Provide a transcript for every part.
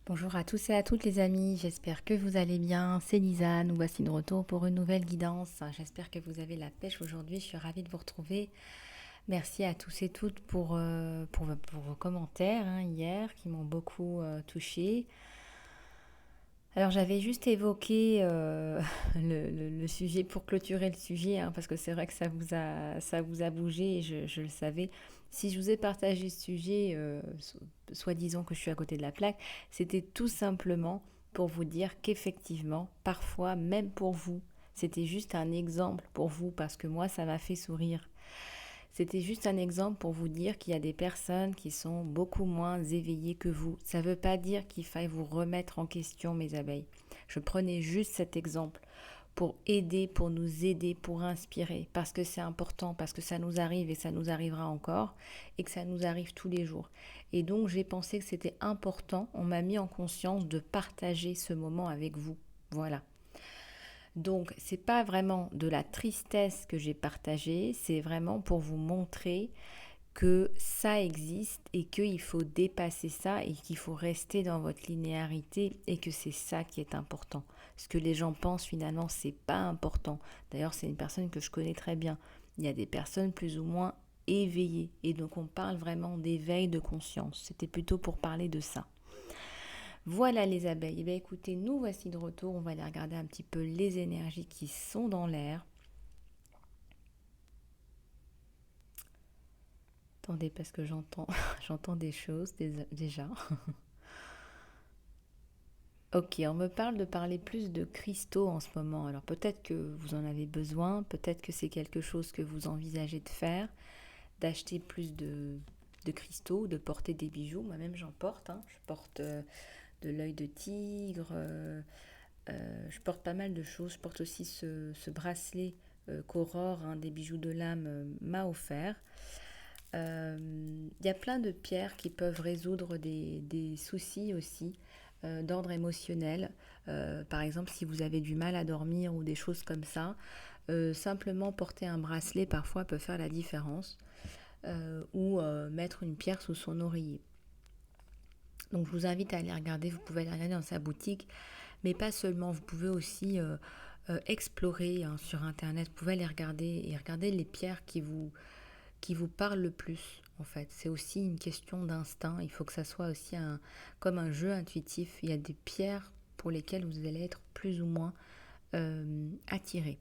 Bonjour à tous et à toutes les amis, j'espère que vous allez bien. C'est Lisa, nous voici de retour pour une nouvelle guidance. J'espère que vous avez la pêche aujourd'hui, je suis ravie de vous retrouver. Merci à tous et toutes pour vos commentaires hier qui m'ont beaucoup touchée. Alors j'avais juste évoqué le sujet pour clôturer le sujet, parce que c'est vrai que ça vous a bougé et je le savais. Si je vous ai partagé ce sujet, soit disant que je suis à côté de la plaque, c'était tout simplement pour vous dire qu'effectivement, parfois, même pour vous, c'était juste un exemple pour vous parce que moi, ça m'a fait sourire. C'était juste un exemple pour vous dire qu'il y a des personnes qui sont beaucoup moins éveillées que vous. Ça ne veut pas dire qu'il faille vous remettre en question, mes abeilles. Je prenais juste cet exemple pour aider, pour nous aider, pour inspirer, parce que c'est important, parce que ça nous arrive et ça nous arrivera encore, et que ça nous arrive tous les jours. Et donc j'ai pensé que c'était important, on m'a mis en conscience de partager ce moment avec vous. Voilà. Donc, c'est pas vraiment de la tristesse que j'ai partagée, c'est vraiment pour vous montrer que ça existe et qu'il faut dépasser ça et qu'il faut rester dans votre linéarité et que c'est ça qui est important. Ce que les gens pensent finalement, c'est pas important. D'ailleurs, c'est une personne que je connais très bien. Il y a des personnes plus ou moins éveillées et donc on parle vraiment d'éveil de conscience. C'était plutôt pour parler de ça. Voilà les abeilles. Eh bien, écoutez, nous voici de retour. On va aller regarder un petit peu les énergies qui sont dans l'air. Attendez, parce que j'entends, j'entends des choses déjà. Ok, on me parle de parler plus de cristaux en ce moment. Alors peut-être que vous en avez besoin, peut-être que c'est quelque chose que vous envisagez de faire, d'acheter plus de cristaux, de porter des bijoux. Moi-même j'en porte. Je porte de l'œil de tigre, je porte pas mal de choses. Je porte aussi ce bracelet qu'Aurore, des bijoux de l'âme, m'a offert. Il y a plein de pierres qui peuvent résoudre des soucis aussi d'ordre émotionnel. Par exemple, si vous avez du mal à dormir ou des choses comme ça, simplement porter un bracelet parfois peut faire la différence. Ou mettre une pierre sous son oreiller. Donc je vous invite à aller regarder, vous pouvez aller regarder dans sa boutique, mais pas seulement, vous pouvez aussi explorer sur internet, vous pouvez aller regarder et regarder les pierres qui vous parlent le plus en fait. C'est aussi une question d'instinct, il faut que ça soit aussi comme un jeu intuitif. Il y a des pierres pour lesquelles vous allez être plus ou moins attiré.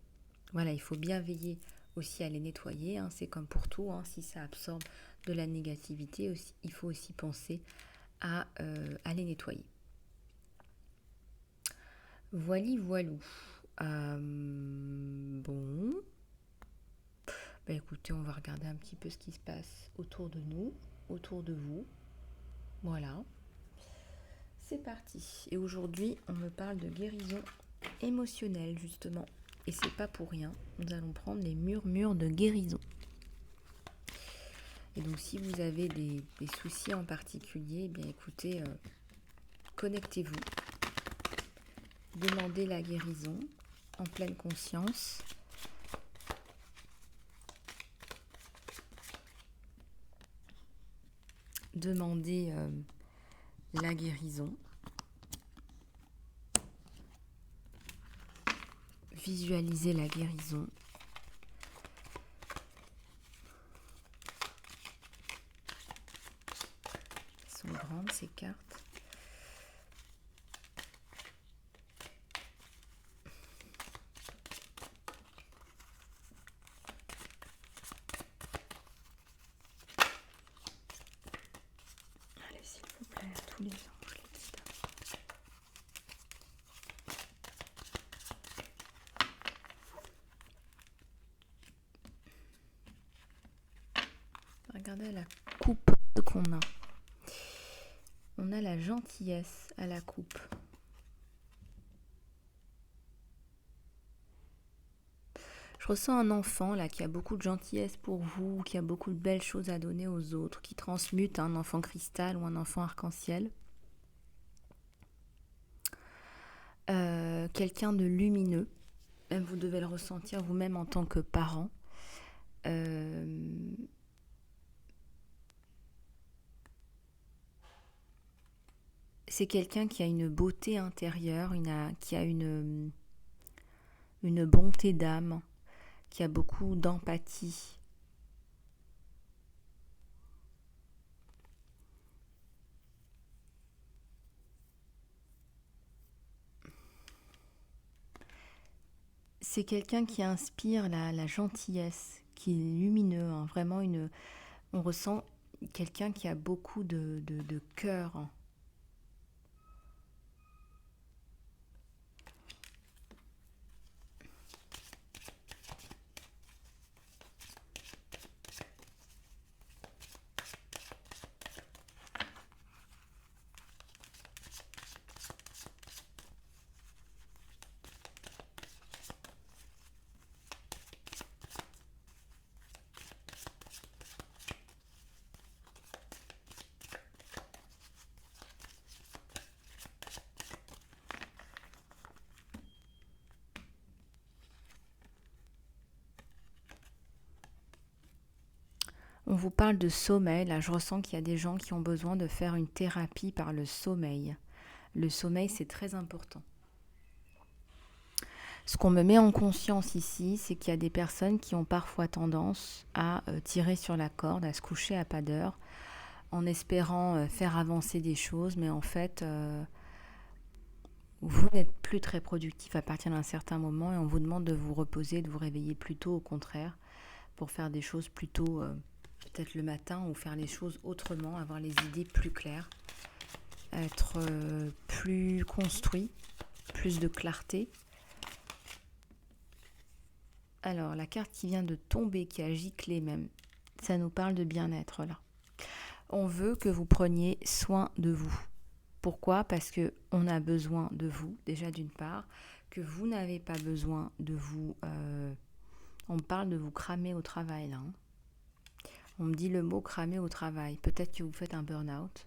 Voilà, il faut bien veiller aussi à les nettoyer, c'est comme pour tout, si ça absorbe de la négativité, aussi, il faut aussi penser à les nettoyer. Voili voilou. Bon, bah écoutez, on va regarder un petit peu ce qui se passe autour de nous, autour de vous. Voilà, c'est parti. Et aujourd'hui, on me parle de guérison émotionnelle justement. Et c'est pas pour rien. Nous allons prendre les murmures de guérison. Et donc, si vous avez des soucis en particulier, eh bien écoutez, connectez-vous, demandez la guérison en pleine conscience. Demandez la guérison. Visualisez la guérison. Elles sont grandes ces cartes. Allez, s'il vous plaît, à tous les anges, les guides. Regardez la coupe qu'on a. On a la gentillesse à la coupe. Je ressens un enfant là qui a beaucoup de gentillesse pour vous, qui a beaucoup de belles choses à donner aux autres, qui transmute un enfant cristal ou un enfant arc-en-ciel. Quelqu'un de lumineux. Vous devez le ressentir vous-même en tant que parent. C'est quelqu'un qui a une beauté intérieure, qui a une bonté d'âme, qui a beaucoup d'empathie. C'est quelqu'un qui inspire la gentillesse, qui est lumineux, hein, vraiment on ressent quelqu'un qui a beaucoup de cœur. On vous parle de sommeil, là je ressens qu'il y a des gens qui ont besoin de faire une thérapie par le sommeil. Le sommeil, c'est très important. Ce qu'on me met en conscience ici, c'est qu'il y a des personnes qui ont parfois tendance à tirer sur la corde, à se coucher à pas d'heure, en espérant faire avancer des choses, mais en fait, vous n'êtes plus très productif à partir d'un certain moment et on vous demande de vous reposer, de vous réveiller plus tôt, au contraire, pour faire des choses plus tôt, peut-être le matin, ou faire les choses autrement, avoir les idées plus claires, être plus construit, plus de clarté. Alors, la carte qui vient de tomber, qui a giclé même, ça nous parle de bien-être là. On veut que vous preniez soin de vous. Pourquoi ? Parce qu'on a besoin de vous, déjà d'une part, que vous n'avez pas besoin de vous... on me parle de vous cramer au travail là. On me dit le mot cramer au travail. Peut-être que vous faites un burn-out.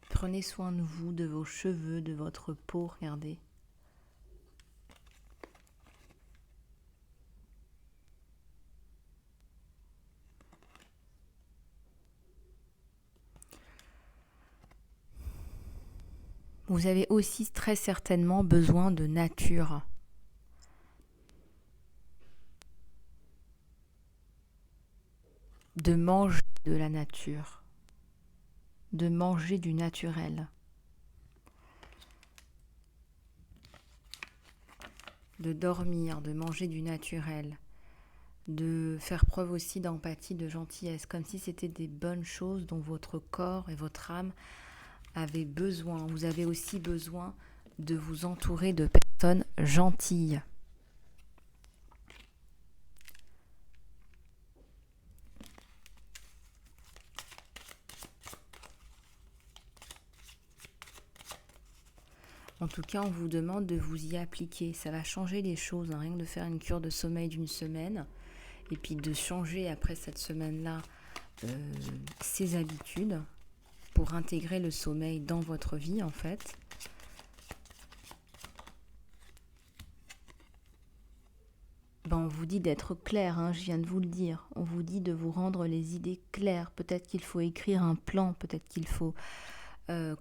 Prenez soin de vous, de vos cheveux, de votre peau, regardez. Vous avez aussi très certainement besoin de nature. De manger de la nature. De manger du naturel. De dormir, de manger du naturel. De faire preuve aussi d'empathie, de gentillesse, comme si c'était des bonnes choses dont votre corps et votre âme avaient besoin. Vous avez aussi besoin de vous entourer de personnes gentilles. En tout cas, on vous demande de vous y appliquer. Ça va changer les choses, hein, rien que de faire une cure de sommeil d'une semaine. Et puis de changer après cette semaine-là ses habitudes pour intégrer le sommeil dans votre vie en fait. On vous dit d'être clair, hein, je viens de vous le dire. On vous dit de vous rendre les idées claires. Peut-être qu'il faut écrire un plan, peut-être qu'il faut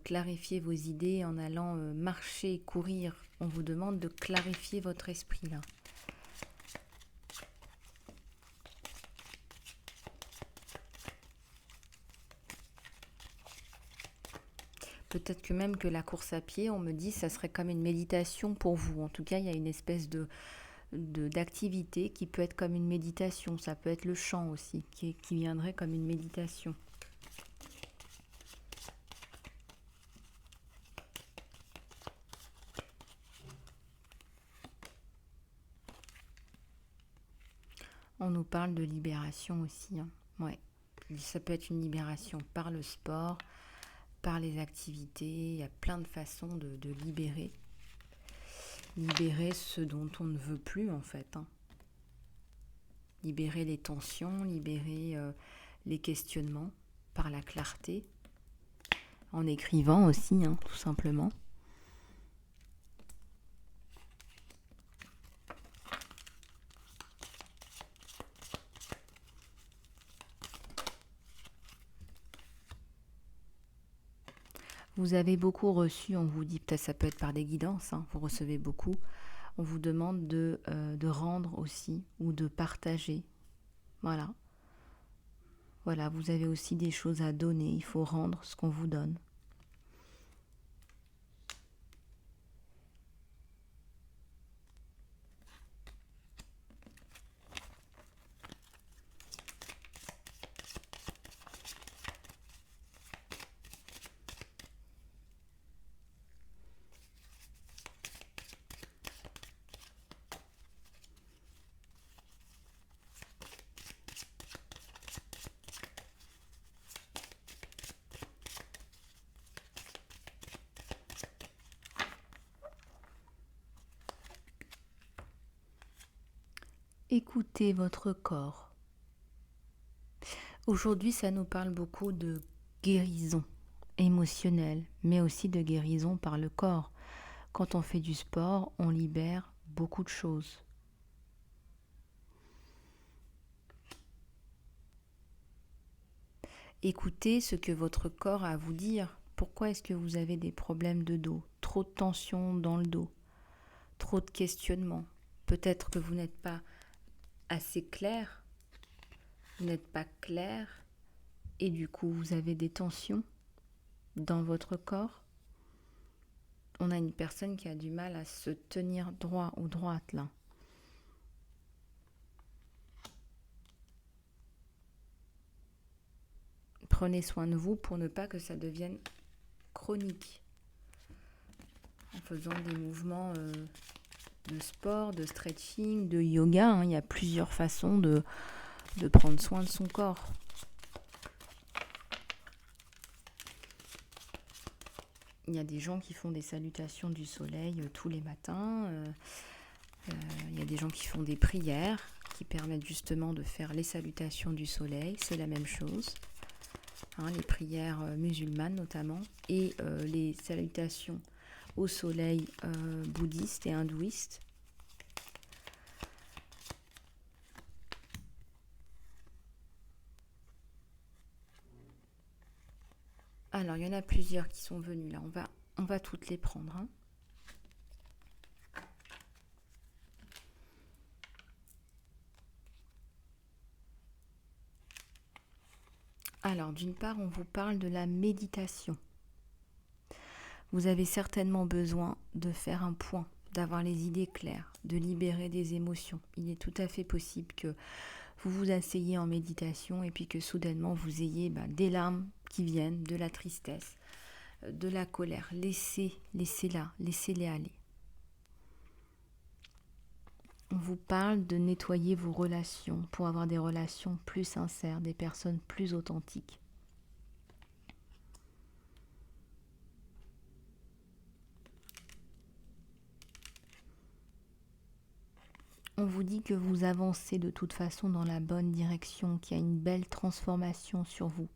clarifier vos idées en allant marcher, courir. On vous demande de clarifier votre esprit là. Peut-être que même que la course à pied, on me dit, ça serait comme une méditation pour vous. En tout cas, il y a une espèce d'activité qui peut être comme une méditation. Ça peut être le chant aussi, qui viendrait comme une méditation. On nous parle de libération aussi. Hein. Ouais. Ça peut être une libération par le sport, par les activités. Il y a plein de façons de libérer. Libérer ce dont on ne veut plus en fait. Hein. Libérer les tensions, libérer les questionnements par la clarté. En écrivant aussi, hein, tout simplement. Vous avez beaucoup reçu, on vous dit, peut-être ça peut être par des guidances, hein, vous recevez beaucoup. On vous demande de rendre aussi ou de partager. Voilà. Voilà, vous avez aussi des choses à donner. Il faut rendre ce qu'on vous donne. Écoutez votre corps. Aujourd'hui, ça nous parle beaucoup de guérison émotionnelle, mais aussi de guérison par le corps. Quand on fait du sport, on libère beaucoup de choses. Écoutez ce que votre corps a à vous dire. Pourquoi est-ce que vous avez des problèmes de dos? Trop de tension dans le dos, trop de questionnements. Peut-être que vous n'êtes pas assez clair, vous n'êtes pas clair, et du coup vous avez des tensions dans votre corps. On a une personne qui a du mal à se tenir droit ou droite là. Prenez soin de vous pour ne pas que ça devienne chronique. En faisant des mouvements de sport, de stretching, de yoga, hein. Il y a plusieurs façons de prendre soin de son corps. Il y a des gens qui font des salutations du soleil tous les matins. Il y a des gens qui font des prières qui permettent justement de faire les salutations du soleil. C'est la même chose. Hein, les prières musulmanes notamment. Et les salutations au soleil bouddhistes et hindouistes. Alors, il y en a plusieurs qui sont venus là. On va toutes les prendre. Hein. Alors, d'une part, on vous parle de la méditation. Vous avez certainement besoin de faire un point, d'avoir les idées claires, de libérer des émotions. Il est tout à fait possible que vous vous asseyez en méditation et puis que soudainement vous ayez des larmes qui viennent, de la tristesse, de la colère. Laissez-la, laissez-les aller. On vous parle de nettoyer vos relations pour avoir des relations plus sincères, des personnes plus authentiques. On vous dit que vous avancez de toute façon dans la bonne direction, qu'il y a une belle transformation sur vous.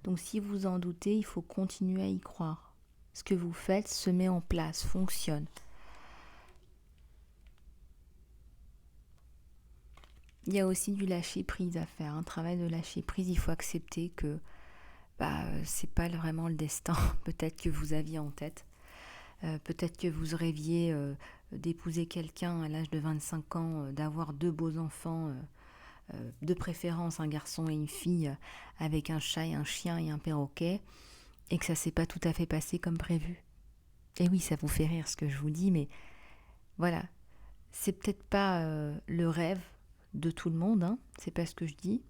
Donc si vous en doutez, il faut continuer à y croire. Ce que vous faites se met en place, fonctionne. Il y a aussi du lâcher prise à faire, un travail de lâcher prise. Il faut accepter que c'est pas vraiment le destin peut-être que vous aviez en tête. Peut-être que vous rêviez d'épouser quelqu'un à l'âge de 25 ans, d'avoir 2 beaux enfants, de préférence un garçon et une fille, avec un chat et un chien et un perroquet, et que ça s'est pas tout à fait passé comme prévu. Et oui, ça vous fait rire ce que je vous dis, mais voilà, c'est peut-être pas le rêve de tout le monde, hein, c'est pas ce que je dis.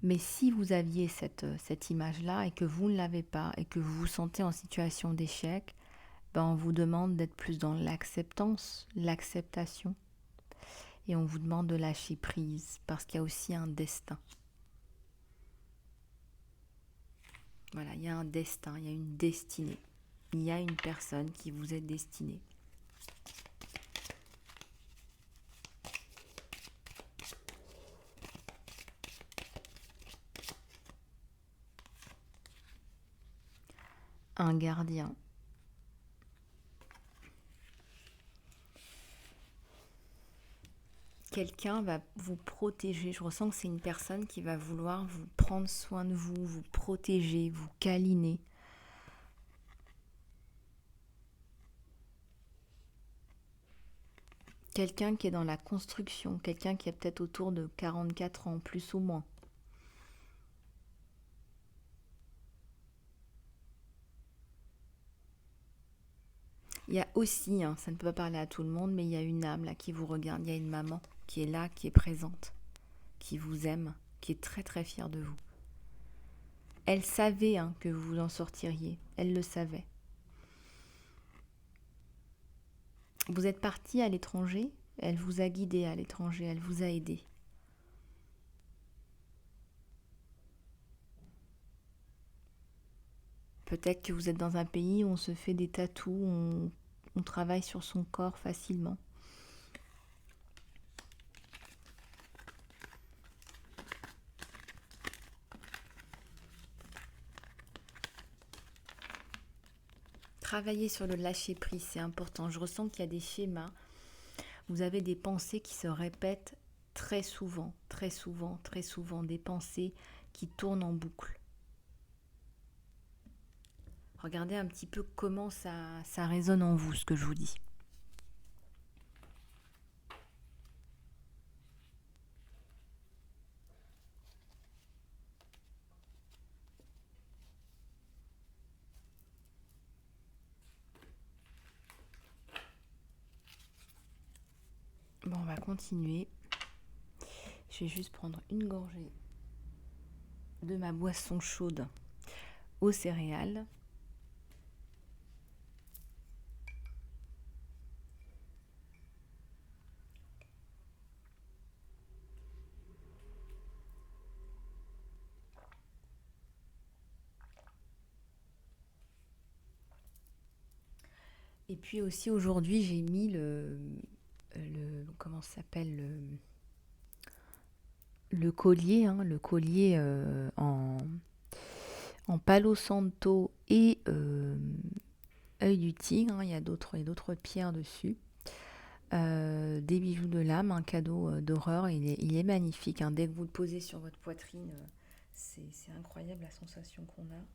Mais si vous aviez cette image-là et que vous ne l'avez pas et que vous vous sentez en situation d'échec, on vous demande d'être plus dans l'acceptance, l'acceptation. Et on vous demande de lâcher prise parce qu'il y a aussi un destin. Voilà, il y a un destin, il y a une destinée. Il y a une personne qui vous est destinée. Un gardien. quelqu'un va vous protéger. Je ressens que c'est une personne qui va vouloir vous prendre soin de vous, vous protéger, vous câliner. Quelqu'un qui est dans la construction, quelqu'un qui est peut-être autour de 44 ans, plus ou moins. Il y a aussi, ça ne peut pas parler à tout le monde, mais il y a une âme là qui vous regarde, il y a une maman qui est là, qui est présente, qui vous aime, qui est très très fière de vous. Elle savait que vous en sortiriez, elle le savait. Vous êtes parti à l'étranger, elle vous a guidé à l'étranger, elle vous a aidé. Peut-être que vous êtes dans un pays où on se fait des tatous, on travaille sur son corps facilement. Travailler sur le lâcher-prise, c'est important. Je ressens qu'il y a des schémas. Vous avez des pensées qui se répètent très souvent, très souvent, très souvent. Des pensées qui tournent en boucle. Regardez un petit peu comment ça résonne en vous, ce que je vous dis. Bon, on va continuer. Je vais juste prendre une gorgée de ma boisson chaude aux céréales. Et puis aussi aujourd'hui, j'ai mis comment ça s'appelle le collier, le collier en palo santo et œil du tigre. Il y a d'autres pierres dessus. Des bijoux de l'âme, un cadeau d'horreur. Il est magnifique. Dès que vous le posez sur votre poitrine, c'est incroyable la sensation qu'on a.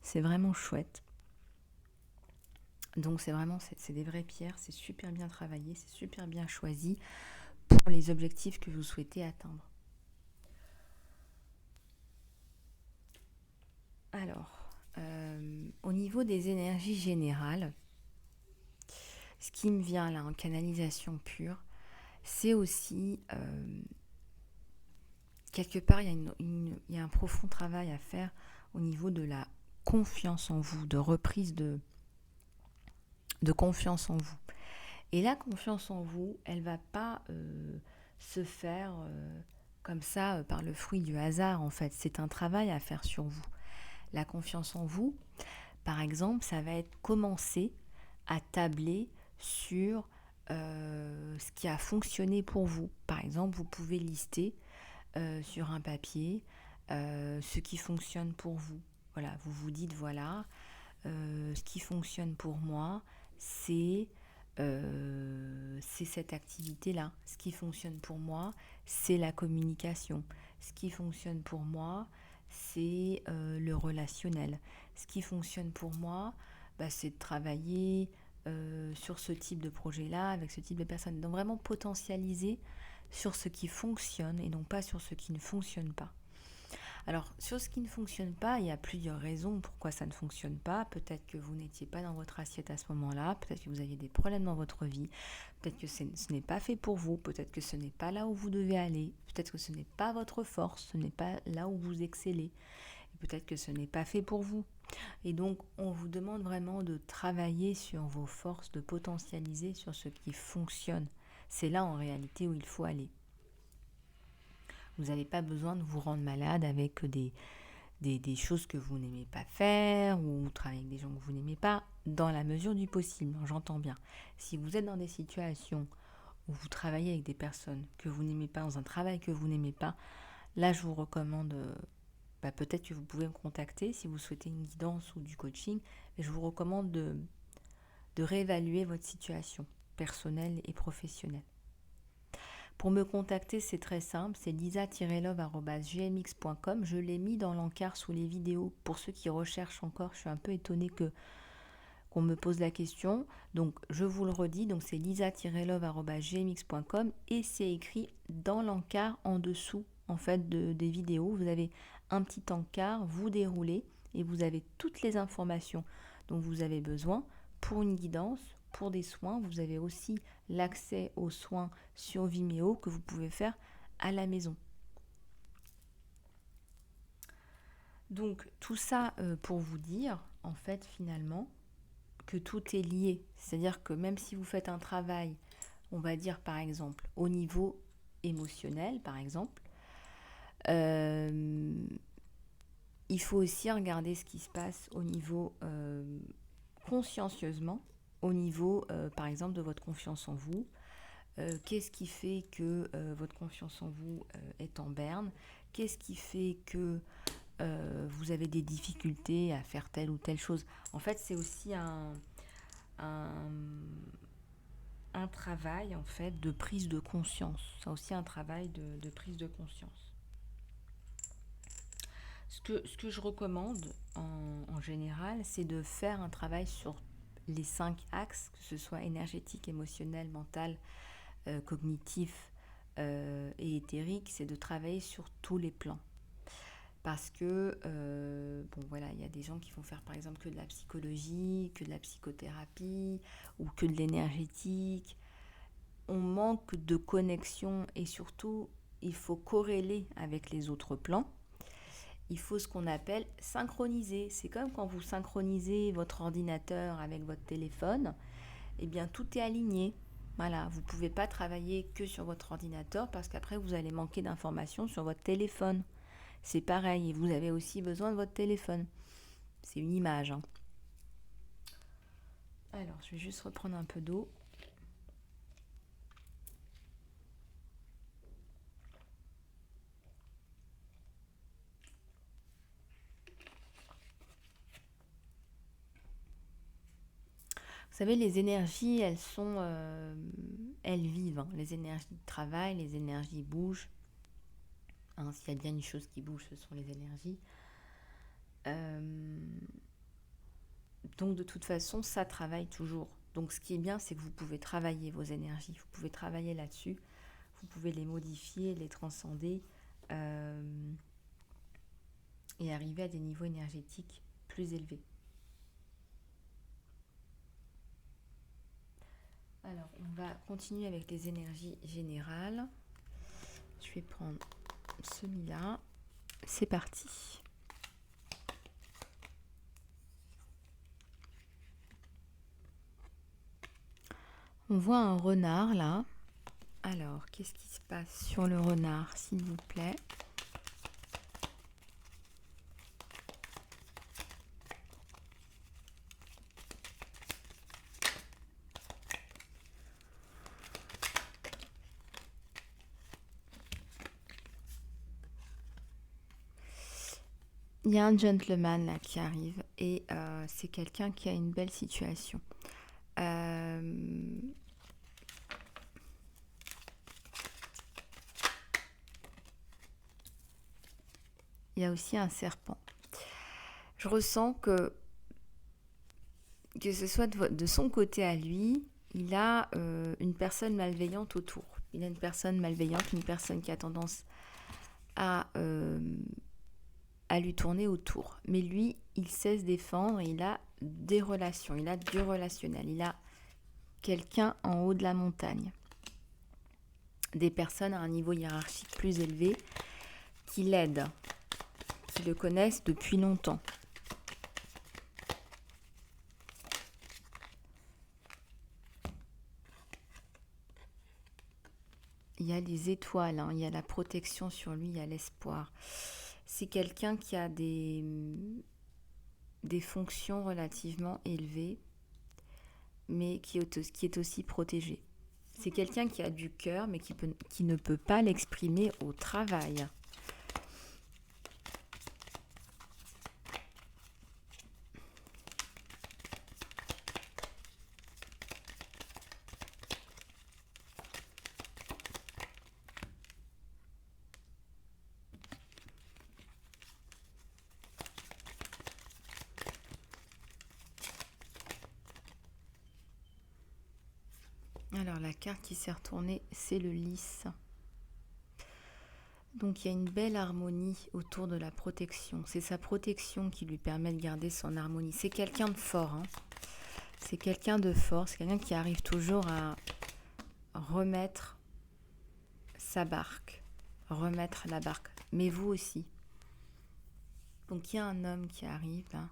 C'est vraiment chouette. Donc c'est des vraies pierres, c'est super bien travaillé, c'est super bien choisi pour les objectifs que vous souhaitez atteindre. Alors, au niveau des énergies générales, ce qui me vient là en canalisation pure, c'est aussi quelque part il y a un profond travail à faire au niveau de la confiance en vous, de reprise de confiance en vous. Et la confiance en vous, elle va pas se faire comme ça par le fruit du hasard en fait. C'est un travail à faire sur vous. La confiance en vous, par exemple, ça va être commencer à tabler sur ce qui a fonctionné pour vous. Par exemple, vous pouvez lister sur un papier ce qui fonctionne pour vous. Voilà, vous vous dites voilà, ce qui fonctionne pour moi, c'est cette activité-là. Ce qui fonctionne pour moi, c'est la communication. Ce qui fonctionne pour moi, c'est le relationnel. Ce qui fonctionne pour moi, c'est de travailler sur ce type de projet-là, avec ce type de personnes. Donc vraiment potentialiser sur ce qui fonctionne et non pas sur ce qui ne fonctionne pas. Alors, sur ce qui ne fonctionne pas, il y a plusieurs raisons pourquoi ça ne fonctionne pas. Peut-être que vous n'étiez pas dans votre assiette à ce moment-là, peut-être que vous aviez des problèmes dans votre vie, peut-être que ce n'est pas fait pour vous, peut-être que ce n'est pas là où vous devez aller, peut-être que ce n'est pas votre force, ce n'est pas là où vous excellez, et peut-être que ce n'est pas fait pour vous. Et donc, on vous demande vraiment de travailler sur vos forces, de potentialiser sur ce qui fonctionne. C'est là en réalité où il faut aller. Vous n'avez pas besoin de vous rendre malade avec des choses que vous n'aimez pas faire ou travailler avec des gens que vous n'aimez pas, dans la mesure du possible, j'entends bien. Si vous êtes dans des situations où vous travaillez avec des personnes que vous n'aimez pas, dans un travail que vous n'aimez pas, là je vous recommande, peut-être que vous pouvez me contacter si vous souhaitez une guidance ou du coaching, mais je vous recommande de réévaluer votre situation personnelle et professionnelle. Pour me contacter, c'est très simple, c'est lisa-love@gmx.com. Je l'ai mis dans l'encart sous les vidéos. Pour ceux qui recherchent encore, je suis un peu étonnée qu'on me pose la question. Donc, je vous le redis, donc c'est lisa-love@gmx.com et c'est écrit dans l'encart en dessous, en fait, des vidéos. Vous avez un petit encart, vous déroulez et vous avez toutes les informations dont vous avez besoin pour une guidance, pour des soins. Vous avez aussi l'accès aux soins sur Vimeo que vous pouvez faire à la maison. Donc, tout ça pour vous dire, en fait, finalement, que tout est lié. C'est-à-dire que même si vous faites un travail, on va dire par exemple, au niveau émotionnel, par exemple, il faut aussi regarder ce qui se passe au niveau consciencieusement, au niveau par exemple de votre confiance en vous. Qu'est-ce qui fait que votre confiance en vous est en berne? Qu'est-ce qui fait que vous avez des difficultés à faire telle ou telle chose? En fait, c'est aussi un travail en fait de prise de conscience. C'est aussi un travail de prise de conscience. Ce que je recommande en général, c'est de faire un travail sur les 5 axes, que ce soit énergétique, émotionnel, mental, cognitif et éthérique, c'est de travailler sur tous les plans. Parce que, bon voilà, il y a des gens qui vont faire par exemple que de la psychologie, que de la psychothérapie ou que de l'énergétique. On manque de connexion et surtout, il faut corréler avec les autres plans. Il faut ce qu'on appelle synchroniser. C'est comme quand vous synchronisez votre ordinateur avec votre téléphone, eh bien tout est aligné. Voilà, vous ne pouvez pas travailler que sur votre ordinateur parce qu'après vous allez manquer d'informations sur votre téléphone. C'est pareil, et vous avez aussi besoin de votre téléphone. C'est une image. Hein. Alors, je vais juste reprendre un peu d'eau. Vous savez, les énergies, elles vivent. Hein. Les énergies travaillent, les énergies bougent. Hein, s'il y a bien une chose qui bouge, ce sont les énergies. Donc de toute façon, ça travaille toujours. Donc ce qui est bien, c'est que vous pouvez travailler vos énergies, vous pouvez travailler là-dessus, vous pouvez les modifier, les transcender et arriver à des niveaux énergétiques plus élevés. Alors, on va continuer avec les énergies générales. Je vais prendre celui-là. C'est parti. On voit un renard là. Alors, qu'est-ce qui se passe sur le renard, s'il vous plaît? Il y a un gentleman là qui arrive et c'est quelqu'un qui a une belle situation. Il y a aussi un serpent. Je ressens que ce soit de son côté à lui, il a une personne malveillante autour. Il a une personne malveillante, une personne qui a tendance à lui tourner autour. Mais lui, il sait se défendre, il a des relations, il a du relationnel, il a quelqu'un en haut de la montagne. Des personnes à un niveau hiérarchique plus élevé qui l'aident, qui le connaissent depuis longtemps. Il y a des étoiles, hein, il y a la protection sur lui, il y a l'espoir. C'est quelqu'un qui a des fonctions relativement élevées, mais qui est aussi protégé. C'est quelqu'un qui a du cœur, mais qui ne peut pas l'exprimer au travail. Alors la carte qui s'est retournée, c'est le lys. Donc il y a une belle harmonie autour de la protection. C'est sa protection qui lui permet de garder son harmonie. C'est quelqu'un de fort, hein. C'est quelqu'un de fort, c'est quelqu'un qui arrive toujours à remettre sa barque, remettre la barque. Mais vous aussi. Donc il y a un homme qui arrive là.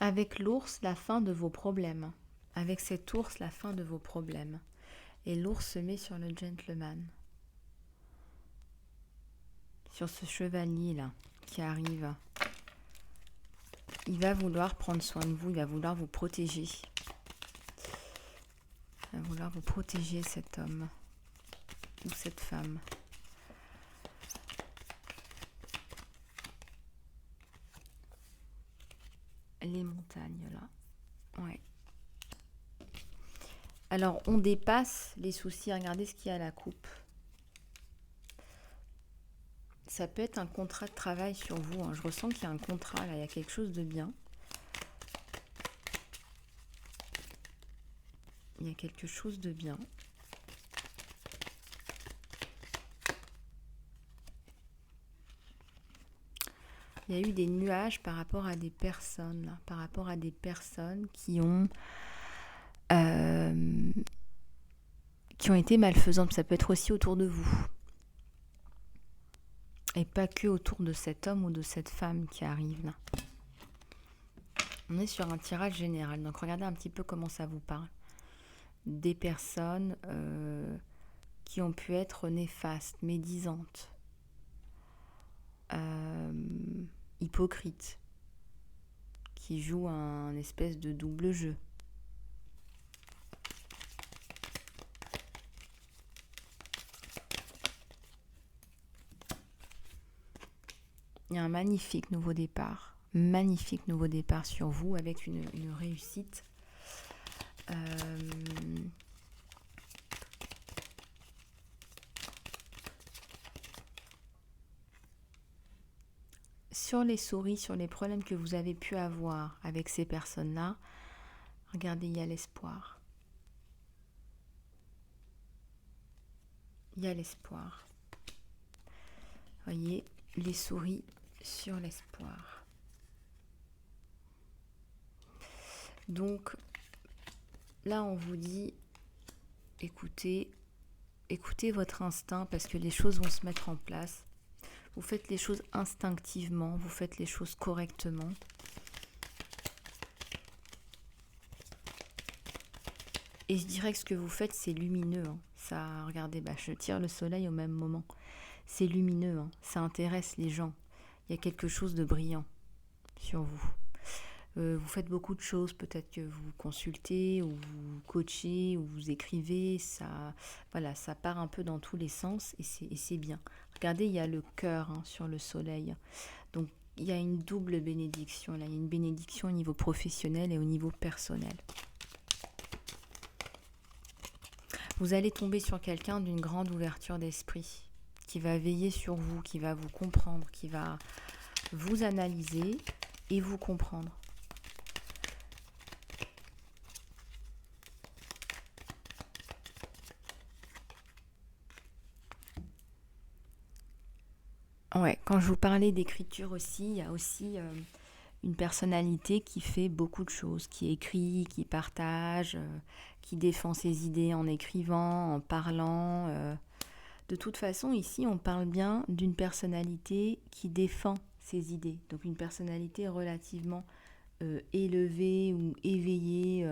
Avec l'ours, la fin de vos problèmes. Avec cet ours, la fin de vos problèmes. Et l'ours se met sur le gentleman. Sur ce chevalier là qui arrive. Il va vouloir prendre soin de vous, il va vouloir vous protéger. Il va vouloir vous protéger, cet homme ou cette femme. Les montagnes là. Ouais. Alors on dépasse les soucis. Regardez ce qu'il y a à la coupe. Ça peut être un contrat de travail sur vous, hein. Je ressens qu'il y a un contrat là, il y a quelque chose de bien. Il y a quelque chose de bien. Il y a eu des nuages par rapport à des personnes, là, par rapport à des personnes qui ont été malfaisantes. Ça peut être aussi autour de vous. Et pas que autour de cet homme ou de cette femme qui arrive là. On est sur un tirage général. Donc regardez un petit peu comment ça vous parle. Des personnes qui ont pu être néfastes, médisantes, hypocrites, qui jouent un espèce de double jeu. Il y a un magnifique nouveau départ sur vous avec une réussite. Sur les souris, sur les problèmes que vous avez pu avoir avec ces personnes-là, regardez, il y a l'espoir. Il y a l'espoir. Voyez, les souris sur l'espoir. Donc, là, on vous dit, écoutez votre instinct parce que les choses vont se mettre en place. Vous faites les choses instinctivement, vous faites les choses correctement. Et je dirais que ce que vous faites, c'est lumineux, hein. Ça, regardez, je tire le soleil au même moment. C'est lumineux, hein. Ça intéresse les gens. Il y a quelque chose de brillant sur vous. Vous faites beaucoup de choses, peut-être que vous consultez, ou vous coachez, ou vous écrivez, ça part un peu dans tous les sens et c'est bien. Regardez, il y a le cœur, hein, sur le soleil. Donc il y a une double bénédiction, là. Il y a une bénédiction au niveau professionnel et au niveau personnel. Vous allez tomber sur quelqu'un d'une grande ouverture d'esprit, qui va veiller sur vous, qui va vous comprendre, qui va vous analyser et vous comprendre. Ouais, quand je vous parlais d'écriture aussi, il y a aussi une personnalité qui fait beaucoup de choses, qui écrit, qui partage, qui défend ses idées en écrivant, en parlant. De toute façon, ici, on parle bien d'une personnalité qui défend ses idées. Donc une personnalité relativement élevée ou éveillée,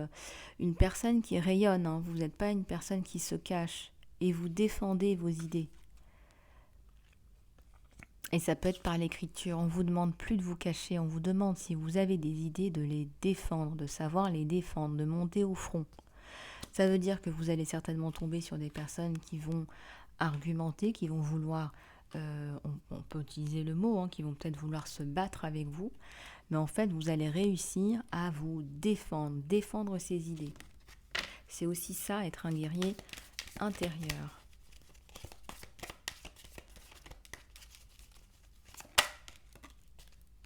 une personne qui rayonne, hein. Vous n'êtes pas une personne qui se cache et vous défendez vos idées. Et ça peut être par l'écriture. On ne vous demande plus de vous cacher, on vous demande si vous avez des idées de les défendre, de savoir les défendre, de monter au front. Ça veut dire que vous allez certainement tomber sur des personnes qui vont argumenter, qui vont vouloir on peut utiliser le mot, qui vont peut-être vouloir se battre avec vous, mais en fait, vous allez réussir à vous défendre ses idées. C'est aussi ça, être un guerrier intérieur.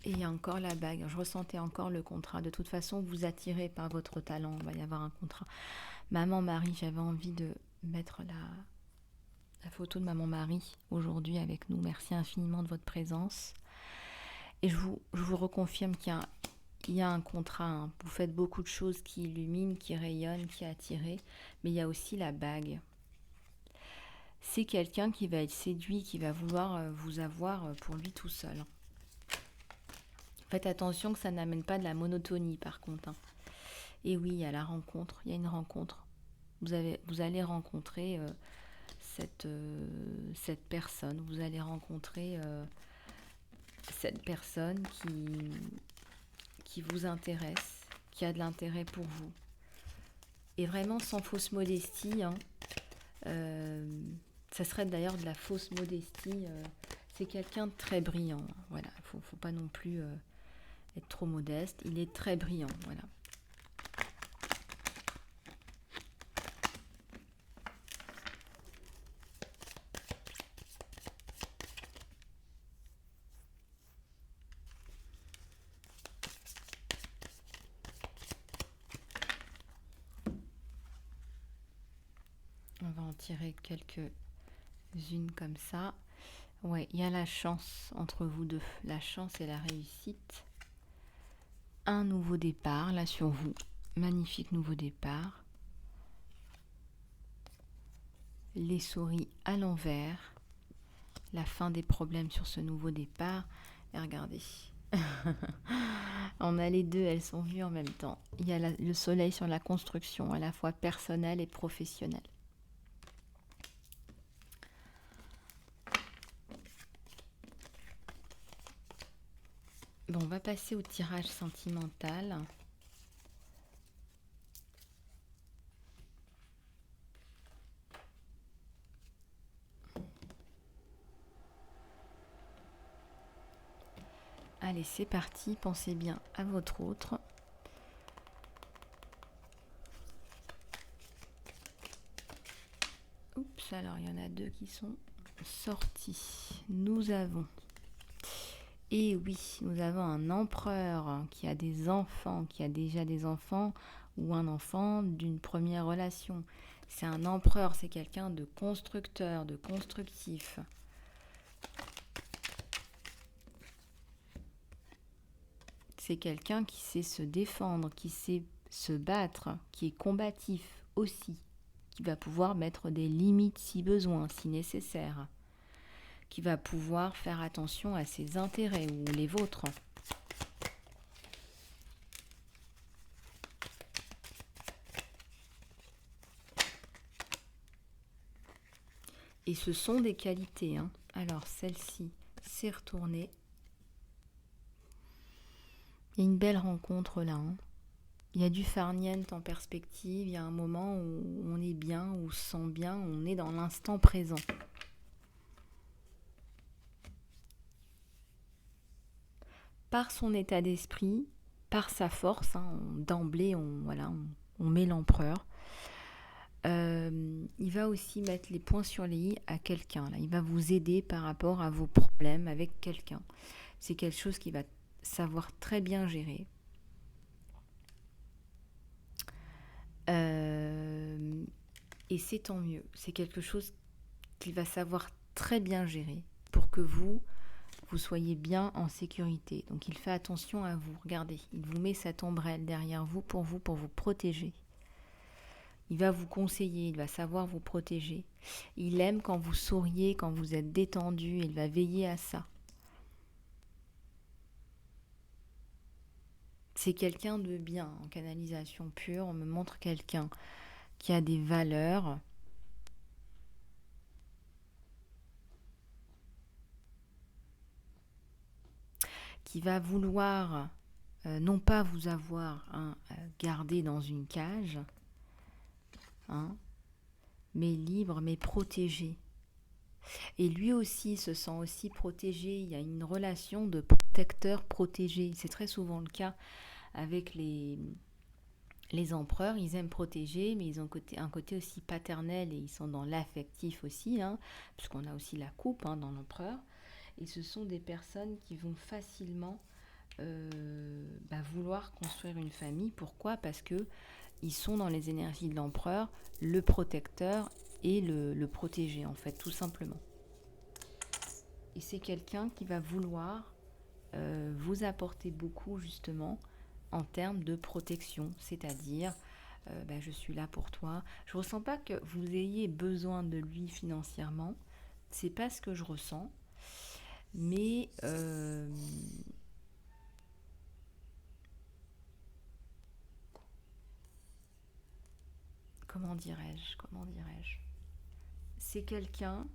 Et il y a encore la bague, je ressentais encore le contrat. De toute façon, vous attirez par votre talent, il va y avoir un contrat. Maman Marie, j'avais envie de mettre la photo de Maman Marie aujourd'hui avec nous. Merci infiniment de votre présence. Et je vous reconfirme qu'il y a un contrat. Vous faites beaucoup de choses qui illuminent, qui rayonnent, qui attirent, mais il y a aussi la bague. C'est quelqu'un qui va être séduit, qui va vouloir vous avoir pour lui tout seul. Faites attention que ça n'amène pas de la monotonie par contre. Et oui, il y a la rencontre, il y a une rencontre. Vous allez rencontrer cette personne, vous allez rencontrer cette personne qui vous intéresse, qui a de l'intérêt pour vous. Et vraiment sans fausse modestie, ça serait d'ailleurs de la fausse modestie, c'est quelqu'un de très brillant. Voilà, faut pas non plus être trop modeste, il est très brillant, voilà. On va en tirer quelques-unes comme ça. Ouais, il y a la chance entre vous deux, la chance et la réussite. Un nouveau départ là sur vous, magnifique nouveau départ. Les souris à l'envers, la fin des problèmes sur ce nouveau départ. Et regardez, on a les deux, elles sont vues en même temps. Il y a le soleil sur la construction, à la fois personnelle et professionnelle. Bon, on va passer au tirage sentimental. Allez, c'est parti, pensez bien à votre autre. Oups, alors il y en a deux qui sont sortis. Nous avons, et oui, nous avons un empereur qui a des enfants, qui a déjà des enfants, ou un enfant d'une première relation. C'est un empereur, c'est quelqu'un de constructeur, de constructif. C'est quelqu'un qui sait se défendre, qui sait se battre, qui est combatif aussi, qui va pouvoir mettre des limites si besoin, si nécessaire, qui va pouvoir faire attention à ses intérêts ou les vôtres. Et ce sont des qualités. Alors celle-ci s'est retournée. Il y a une belle rencontre là. Il y a du farniente en perspective. Il y a un moment où on est bien, où on se sent bien, on est dans l'instant présent. Par son état d'esprit, par sa force, d'emblée, on met l'empereur. Il va aussi mettre les points sur les i à quelqu'un. Là. Il va vous aider par rapport à vos problèmes avec quelqu'un. C'est quelque chose qu'il va savoir très bien gérer. Et c'est tant mieux. C'est quelque chose qu'il va savoir très bien gérer pour que vous soyez bien en sécurité. Donc il fait attention à vous. Regardez, il vous met cette ombrelle derrière vous pour vous protéger. Il va vous conseiller, il va savoir vous protéger. Il aime quand vous souriez, quand vous êtes détendu, il va veiller à ça. C'est quelqu'un de bien, en canalisation pure, on me montre quelqu'un qui a des valeurs, qui va vouloir non pas vous avoir gardé dans une cage, mais libre, mais protégé. Et lui aussi se sent aussi protégé. Il y a une relation de protecteur-protégé. C'est très souvent le cas avec les empereurs. Ils aiment protéger, mais ils ont un côté aussi paternel et ils sont dans l'affectif aussi, hein, puisqu'on a aussi la coupe dans l'empereur. Et ce sont des personnes qui vont facilement vouloir construire une famille. Pourquoi ? Parce que ils sont dans les énergies de l'empereur, le protecteur et le protégé, en fait, tout simplement. Et c'est quelqu'un qui va vouloir vous apporter beaucoup, justement, en termes de protection, c'est-à-dire je suis là pour toi. Je ressens pas que vous ayez besoin de lui financièrement, c'est pas ce que je ressens, mais comment dirais-je, c'est quelqu'un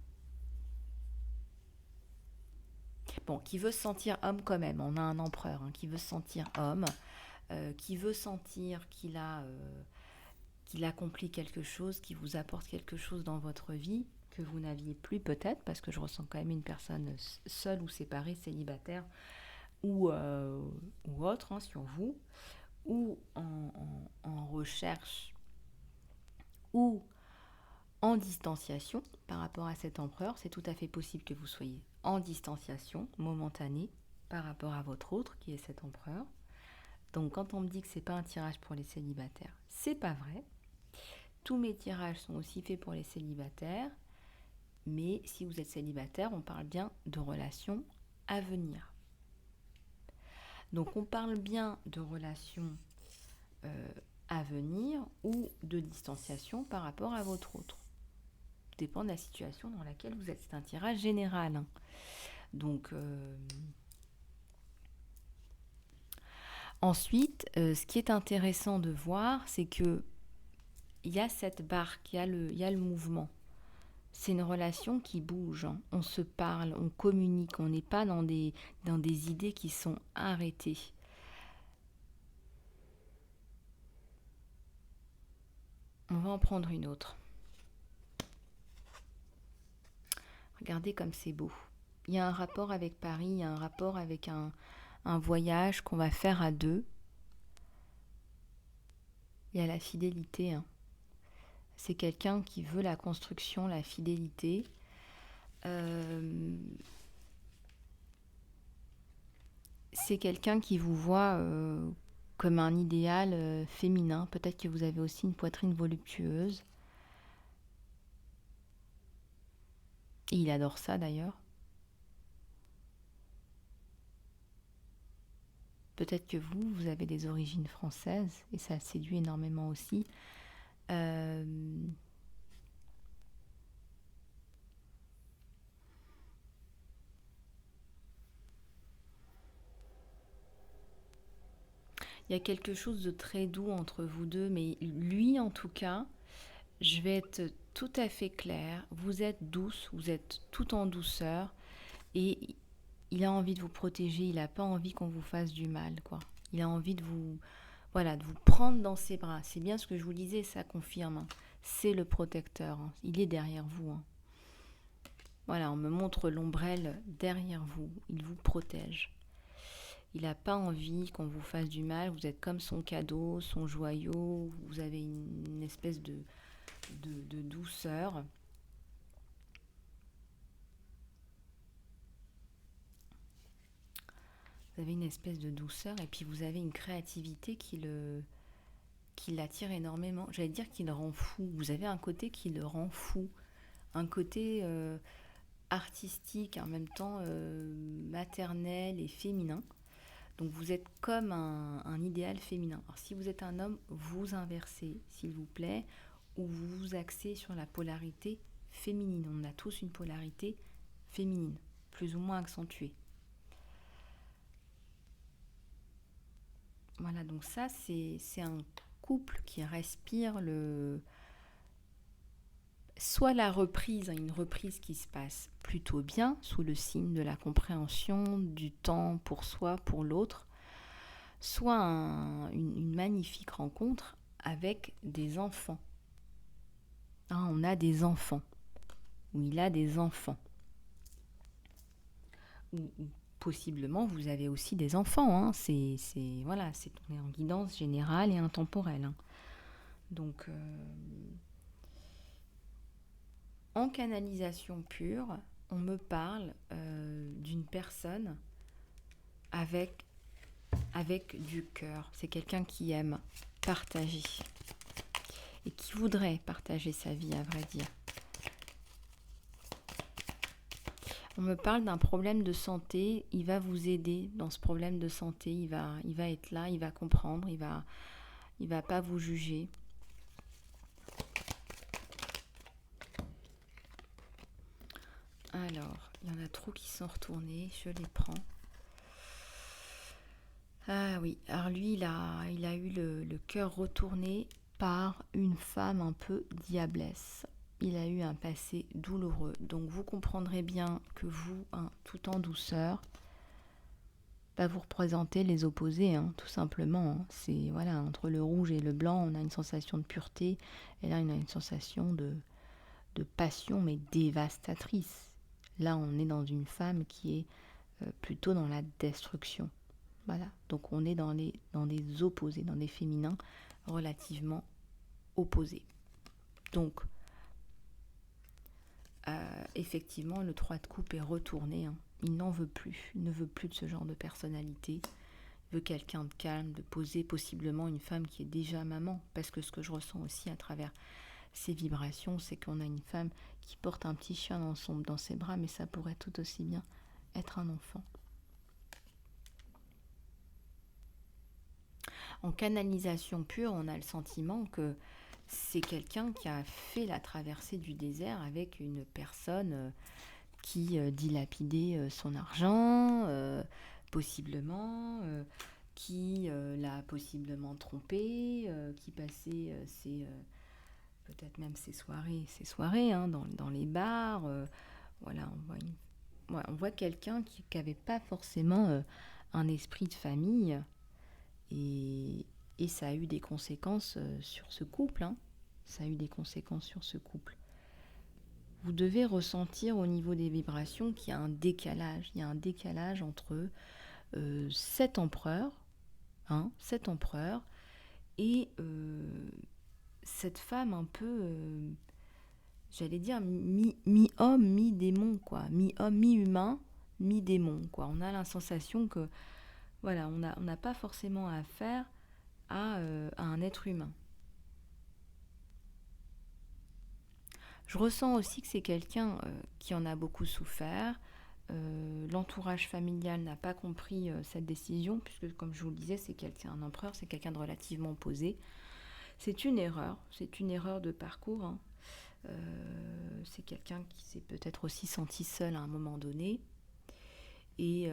qui veut se sentir homme quand même. On a un empereur qui veut se sentir homme, qui veut sentir qu'il accomplit quelque chose, qu'il vous apporte quelque chose dans votre vie que vous n'aviez plus peut-être, parce que je ressens quand même une personne seule ou séparée, célibataire ou autre, sur vous, ou en recherche, ou en distanciation par rapport à cet empereur. C'est tout à fait possible que vous soyez en distanciation momentanée par rapport à votre autre qui est cet empereur. Donc quand on me dit que c'est pas un tirage pour les célibataires, c'est pas vrai. Tous mes tirages sont aussi faits pour les célibataires, mais si vous êtes célibataire, on parle bien de relations à venir. Donc on parle bien de relations à venir ou de distanciation par rapport à votre autre. Dépend de la situation dans laquelle vous êtes. C'est un tirage général. Donc, ensuite, ce qui est intéressant de voir, c'est que il y a cette barque, il y a le mouvement. C'est une relation qui bouge. On se parle, on communique. On n'est pas dans des idées qui sont arrêtées. On va en prendre une autre. Regardez comme c'est beau. Il y a un rapport avec Paris, il y a un rapport avec un voyage qu'on va faire à deux. Il y a la fidélité. C'est quelqu'un qui veut la construction, la fidélité. C'est quelqu'un qui vous voit comme un idéal féminin. Peut-être que vous avez aussi une poitrine voluptueuse. Et il adore ça d'ailleurs. Peut-être que vous avez des origines françaises et ça séduit énormément aussi. Il y a quelque chose de très doux entre vous deux, mais lui en tout cas, je vais être tout à fait claire, vous êtes douce, vous êtes tout en douceur et il a envie de vous protéger, il n'a pas envie qu'on vous fasse du mal, quoi. Il a envie de vous prendre dans ses bras. C'est bien ce que je vous disais, ça confirme. C'est le protecteur, il est derrière vous. Voilà, on me montre l'ombrelle derrière vous, il vous protège. Il n'a pas envie qu'on vous fasse du mal, vous êtes comme son cadeau, son joyau, vous avez une espèce de douceur. Vous avez une espèce de douceur et puis vous avez une créativité qui l'attire énormément. J'allais dire qu'il le rend fou. Vous avez un côté qui le rend fou. Un côté artistique, en même temps maternel et féminin. Donc vous êtes comme un idéal féminin. Alors si vous êtes un homme, vous inversez, s'il vous plaît, ou vous vous axez sur la polarité féminine. On a tous une polarité féminine, plus ou moins accentuée. Voilà, donc ça, c'est un couple qui respire soit la reprise, une reprise qui se passe plutôt bien, sous le signe de la compréhension, du temps pour soi, pour l'autre, soit une magnifique rencontre avec des enfants. On a des enfants. où il a des enfants. Ou possiblement, vous avez aussi des enfants. Hein. Voilà, on est en guidance générale et intemporelle. Hein. Donc, en canalisation pure, on me parle d'une personne avec du cœur. C'est quelqu'un qui aime partager et qui voudrait partager sa vie, à vrai dire. On me parle d'un problème de santé, il va vous aider dans ce problème de santé, il va être là, il va comprendre, il va pas vous juger. Alors, il y en a trop qui sont retournés, je les prends. Ah oui, alors lui, il a eu le cœur retourné par une femme un peu diablesse. Il a eu un passé douloureux. Donc vous comprendrez bien que vous, hein, tout en douceur, vous représentez les opposés, hein, tout simplement. Hein. C'est voilà, entre le rouge et le blanc, on a une sensation de pureté, et là on a une sensation de passion, mais dévastatrice. Là, on est dans une femme qui est plutôt dans la destruction. Voilà, donc on est dans des opposés, dans des féminins relativement opposés. Donc, effectivement, le 3 de coupe est retourné. Hein. Il n'en veut plus. Il ne veut plus de ce genre de personnalité. Il veut quelqu'un de calme, de posé, possiblement une femme qui est déjà maman. Parce que ce que je ressens aussi à travers ces vibrations, c'est qu'on a une femme qui porte un petit chien dans ses bras, mais ça pourrait tout aussi bien être un enfant. En canalisation pure, on a le sentiment que c'est quelqu'un qui a fait la traversée du désert avec une personne qui dilapidait son argent, possiblement, qui l'a possiblement trompé, qui passait peut-être même ses soirées hein, dans les bars. Voilà, on voit quelqu'un qui n'avait pas forcément un esprit de famille. Et ça a eu des conséquences sur ce couple. Hein. Ça a eu des conséquences sur ce couple. Vous devez ressentir au niveau des vibrations qu'il y a un décalage. Il y a un décalage entre cet empereur et cette femme un peu, j'allais dire, mi-homme, mi-démon, quoi. Mi-homme, mi-humain, mi-démon, quoi. On a la sensation que voilà, on n'a pas forcément affaire à un être humain. Je ressens aussi que c'est quelqu'un qui en a beaucoup souffert. L'entourage familial n'a pas compris cette décision, puisque comme je vous le disais, un empereur, c'est quelqu'un de relativement posé. C'est une erreur de parcours. Hein. C'est quelqu'un qui s'est peut-être aussi senti seul à un moment donné. Et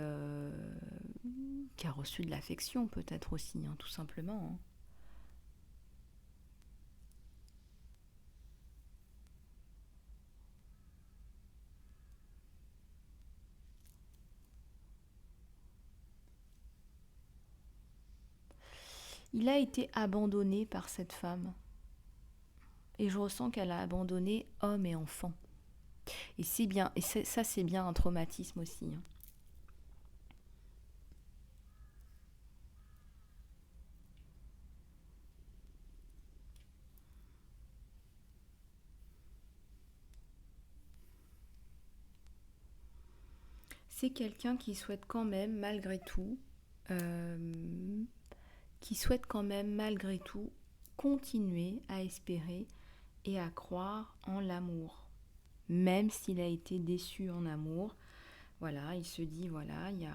qui a reçu de l'affection peut-être aussi, hein, tout simplement. Hein. Il a été abandonné par cette femme. Et je ressens qu'elle a abandonné homme et enfant. Et c'est bien, ça c'est bien un traumatisme aussi. Hein. C'est quelqu'un qui souhaite quand même, malgré tout, continuer à espérer et à croire en l'amour. Même s'il a été déçu en amour, voilà, il se dit, voilà, il y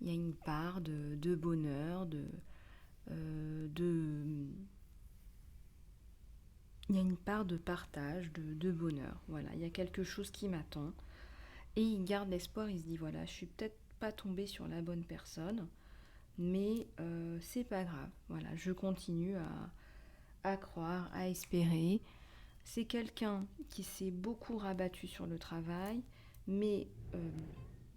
a une part de bonheur, il y a une part de partage, de bonheur. Voilà, il y a quelque chose qui m'attend. Et il garde l'espoir, il se dit, voilà, je suis peut-être pas tombée sur la bonne personne, mais c'est pas grave. Voilà, je continue à croire, à espérer. C'est quelqu'un qui s'est beaucoup rabattu sur le travail, mais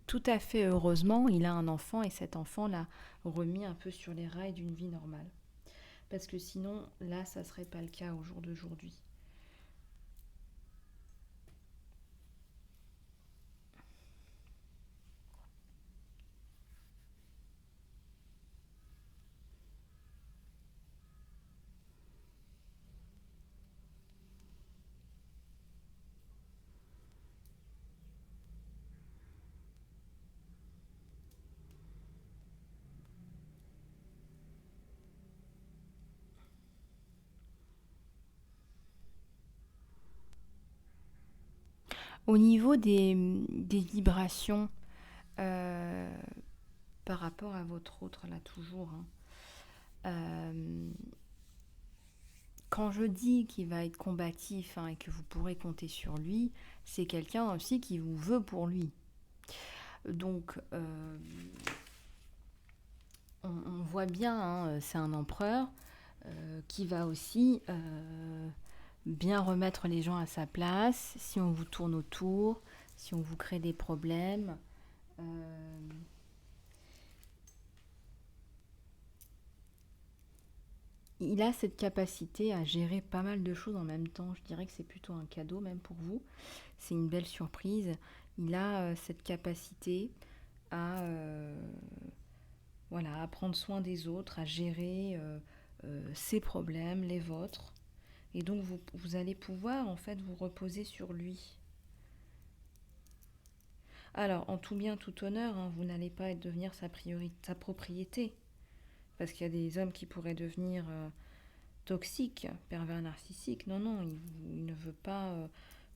tout à fait heureusement, il a un enfant et cet enfant l'a remis un peu sur les rails d'une vie normale. Parce que sinon, là, ça serait pas le cas au jour d'aujourd'hui. Au niveau des vibrations, euh, par rapport à votre autre, là toujours, hein, euh, quand je dis qu'il va être combatif, hein, et que vous pourrez compter sur lui, c'est quelqu'un aussi qui vous veut pour lui. Donc, on voit bien, hein, c'est un empereur qui va aussi bien remettre les gens à sa place. Si on vous tourne autour, si on vous crée des problèmes, euh, il a cette capacité à gérer pas mal de choses en même temps. Je dirais que c'est plutôt un cadeau même pour vous. C'est une belle surprise. Il a cette capacité à, voilà, à prendre soin des autres, à gérer ses problèmes, les vôtres. Et donc vous allez pouvoir en fait vous reposer sur lui. Alors, en tout bien, tout honneur, hein, vous n'allez pas devenir sa propriété. Parce qu'il y a des hommes qui pourraient devenir toxiques, pervers narcissiques. Non, non, il ne veut pas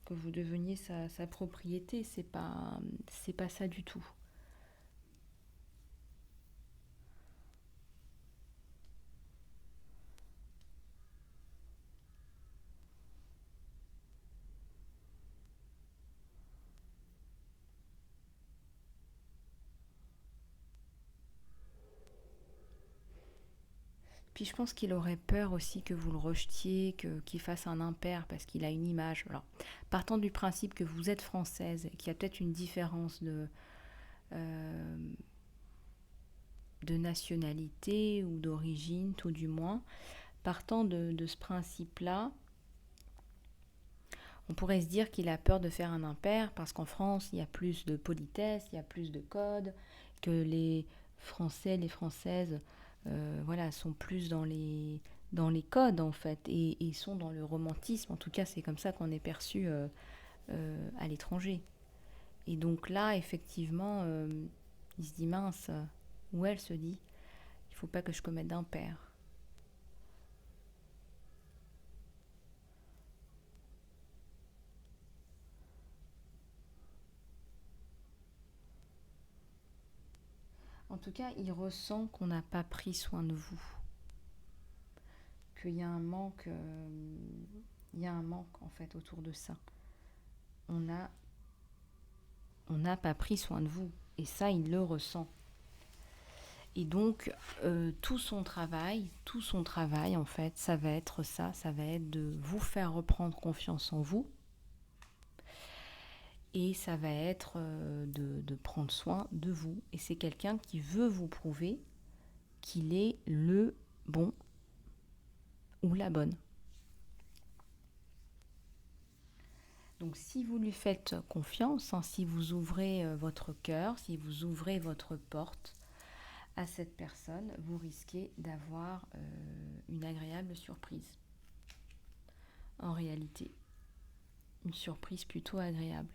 que vous deveniez sa propriété. C'est pas ça du tout. Puis je pense qu'il aurait peur aussi que vous le rejetiez, qu'il fasse un impair parce qu'il a une image. Alors, partant du principe que vous êtes française, qu'il y a peut-être une différence euh, de nationalité ou d'origine, tout du moins, partant de ce principe-là, on pourrait se dire qu'il a peur de faire un impair parce qu'en France, il y a plus de politesse, il y a plus de codes, que les Français, les Françaises, voilà, sont plus dans les codes en fait, et sont dans le romantisme. En tout cas, c'est comme ça qu'on est perçu à l'étranger. Et donc là, effectivement, il se dit mince, ou elle se dit, il faut pas que je commette d'impair. En tout cas, il ressent qu'on n'a pas pris soin de vous, qu'il y a un manque, il y a un manque en fait autour de ça. On a, on n'a pas pris soin de vous, et ça, il le ressent. Et donc, tout son travail en fait, ça va être ça, ça va être de vous faire reprendre confiance en vous, et ça va être de prendre soin de vous. Et c'est quelqu'un qui veut vous prouver qu'il est le bon ou la bonne. Donc si vous lui faites confiance, hein, si vous ouvrez votre cœur, si vous ouvrez votre porte à cette personne, vous risquez d'avoir une agréable surprise. En réalité, une surprise plutôt agréable.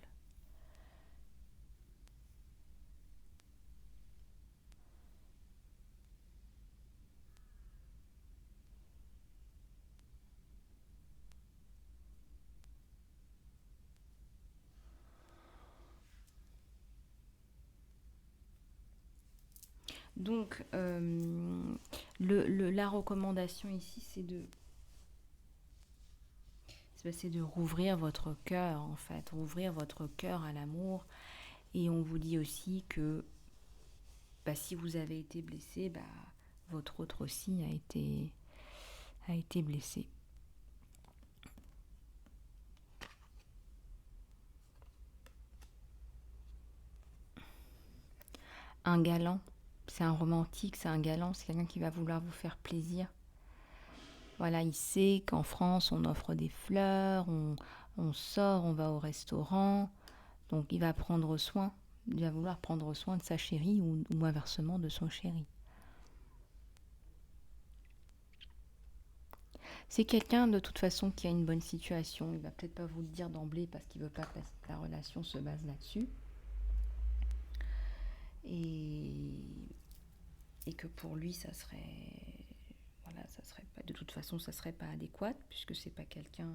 Donc, la recommandation ici, c'est de rouvrir votre cœur, en fait, rouvrir votre cœur à l'amour. Et on vous dit aussi que bah, si vous avez été blessé, bah, votre autre aussi a été blessé. Un galant, c'est un romantique, c'est un galant, c'est quelqu'un qui va vouloir vous faire plaisir. Voilà, il sait qu'en France, on offre des fleurs, on sort, on va au restaurant. Donc il va prendre soin, il va vouloir prendre soin de sa chérie ou inversement de son chéri. C'est quelqu'un de toute façon qui a une bonne situation. Il va peut-être pas vous le dire d'emblée parce qu'il veut pas que la relation se base là-dessus. Et, et que pour lui, ça serait, voilà, ça serait pas, de toute façon, ça serait pas adéquat puisque c'est pas quelqu'un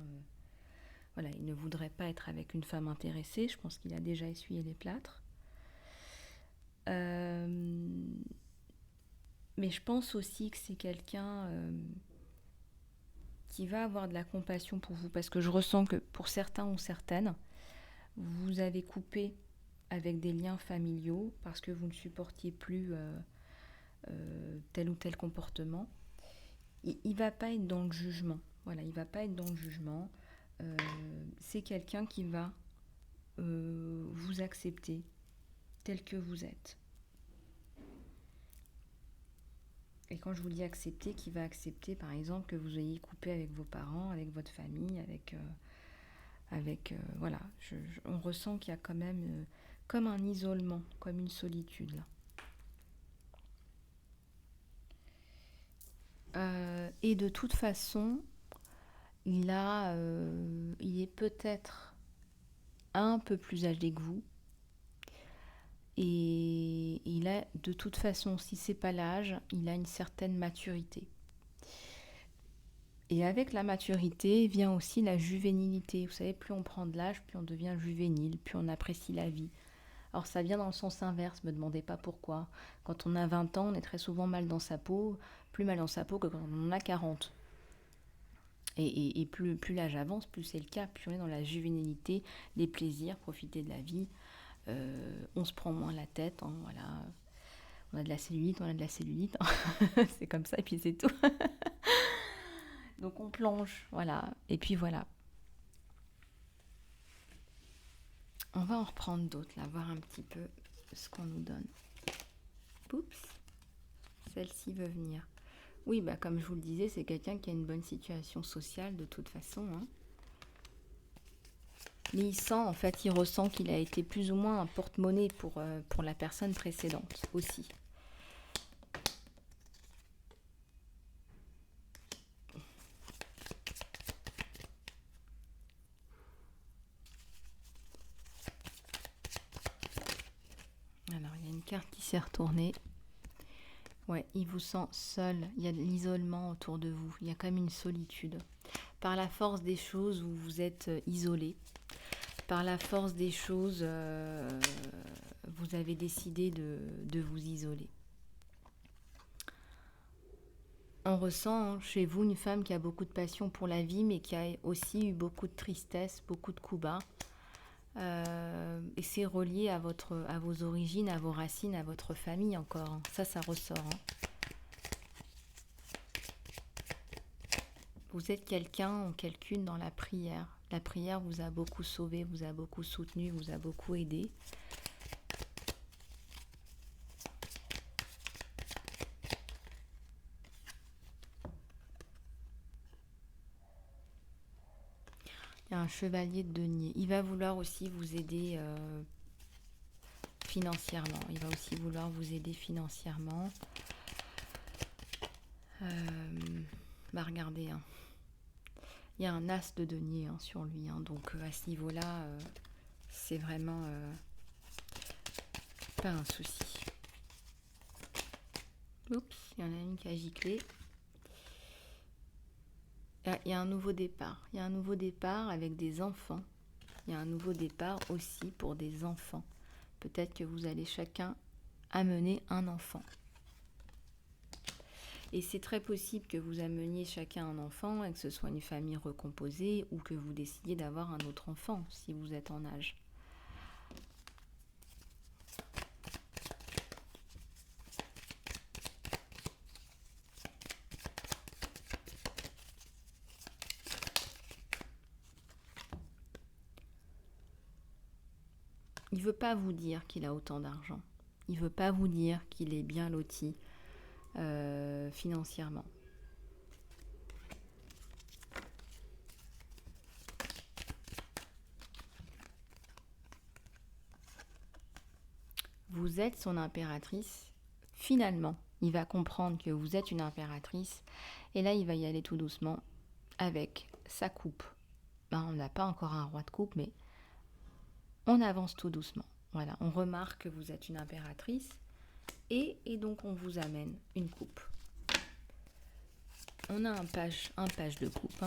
Voilà, il ne voudrait pas être avec une femme intéressée. Je pense qu'il a déjà essuyé les plâtres. Mais je pense aussi que c'est quelqu'un qui va avoir de la compassion pour vous, parce que je ressens que pour certains ou certaines, vous avez coupé avec des liens familiaux parce que vous ne supportiez plus tel ou tel comportement. Il ne va pas être dans le jugement. Voilà, il ne va pas être dans le jugement. C'est quelqu'un qui va vous accepter tel que vous êtes. Et quand je vous dis accepter, qui va accepter par exemple que vous ayez coupé avec vos parents, avec votre famille, voilà, on ressent qu'il y a quand même comme un isolement, comme une solitude là. Et de toute façon, il est peut-être un peu plus âgé que vous. Et il a, de toute façon, si c'est pas l'âge, il a une certaine maturité. Et avec la maturité vient aussi la juvénilité. Vous savez, plus on prend de l'âge, plus on devient juvénile, plus on apprécie la vie. Alors ça vient dans le sens inverse, me demandez pas pourquoi. Quand on a 20 ans, on est très souvent mal dans sa peau, plus mal dans sa peau que quand on en a 40. Et plus l'âge avance, plus c'est le cas, plus on est dans la juvénilité, les plaisirs, profiter de la vie. On se prend moins la tête, hein, voilà. On a de la cellulite, hein. C'est comme ça et puis c'est tout. Donc on plonge, voilà. Et puis voilà. On va en reprendre d'autres, là, voir un petit peu ce qu'on nous donne. Oups, celle-ci veut venir. Oui, bah comme je vous le disais, c'est quelqu'un qui a une bonne situation sociale de toute façon, hein. Mais il sent, en fait, il ressent qu'il a été plus ou moins un porte-monnaie pour la personne précédente aussi. Alors, il y a une carte qui s'est retournée. Ouais, il vous sent seul. Il y a de l'isolement autour de vous. Il y a quand même une solitude. Par la force des choses, vous vous êtes isolé. Par la force des choses, vous avez décidé de vous isoler. On ressent chez vous une femme qui a beaucoup de passion pour la vie, mais qui a aussi eu beaucoup de tristesse, beaucoup de coups bas. Et c'est relié à vos origines, à vos racines, à votre famille encore. Ça ressort. Vous êtes quelqu'un ou quelqu'une dans la prière. La prière vous a beaucoup sauvé, vous a beaucoup soutenu, vous a beaucoup aidé. Il y a un chevalier de denier. Il va vouloir aussi vous aider financièrement. Il va aussi vouloir vous aider financièrement. Regardez, hein. Il y a un as de denier sur lui. Donc à ce niveau-là, c'est vraiment pas un souci. Oups, il y en a une qui a giclé. Il y a un nouveau départ. Il y a un nouveau départ avec des enfants. Il y a un nouveau départ aussi pour des enfants. Peut-être que vous allez chacun amener un enfant. Et c'est très possible que vous ameniez chacun un enfant et que ce soit une famille recomposée ou que vous décidiez d'avoir un autre enfant si vous êtes en âge. Il ne veut pas vous dire qu'il a autant d'argent. Il ne veut pas vous dire qu'il est bien loti financièrement. Vous êtes son impératrice. Finalement, il va comprendre que vous êtes une impératrice. Et là, il va y aller tout doucement avec sa coupe. On n'a pas encore un roi de coupe, mais on avance tout doucement. Voilà, on remarque que vous êtes une impératrice. Et donc, on vous amène une coupe. On a un page de coupe.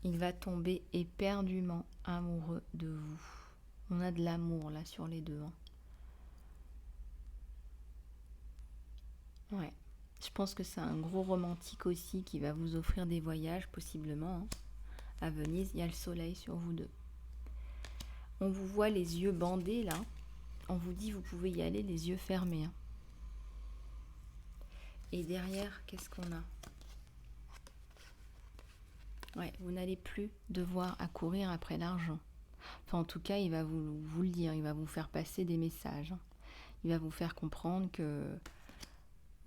Il va tomber éperdument amoureux de vous. On a de l'amour là sur les deux. Hein. Ouais. Je pense que c'est un gros romantique aussi qui va vous offrir des voyages possiblement. Hein. À Venise, il y a le soleil sur vous deux. On vous voit les yeux bandés là. On vous dit vous pouvez y aller les yeux fermés. Hein. Et derrière, qu'est-ce qu'on a? Ouais, vous n'allez plus devoir accourir après l'argent. Enfin, en tout cas, il va vous le dire, il va vous faire passer des messages. Hein. Il va vous faire comprendre que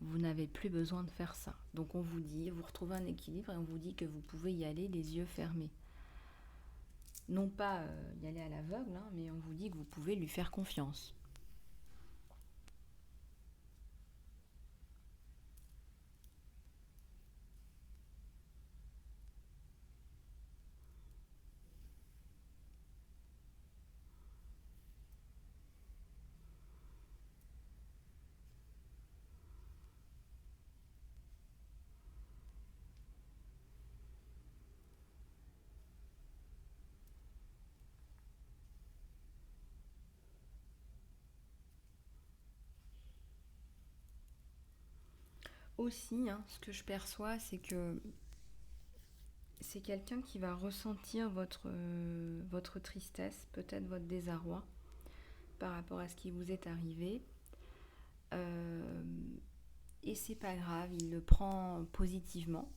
vous n'avez plus besoin de faire ça. Donc on vous dit, vous retrouvez un équilibre et on vous dit que vous pouvez y aller les yeux fermés. Non pas y aller à l'aveugle, hein, mais on vous dit que vous pouvez lui faire confiance. Aussi, hein, ce que je perçois, c'est que c'est quelqu'un qui va ressentir votre tristesse, peut-être votre désarroi par rapport à ce qui vous est arrivé. Euh, et c'est pas grave, il le prend positivement.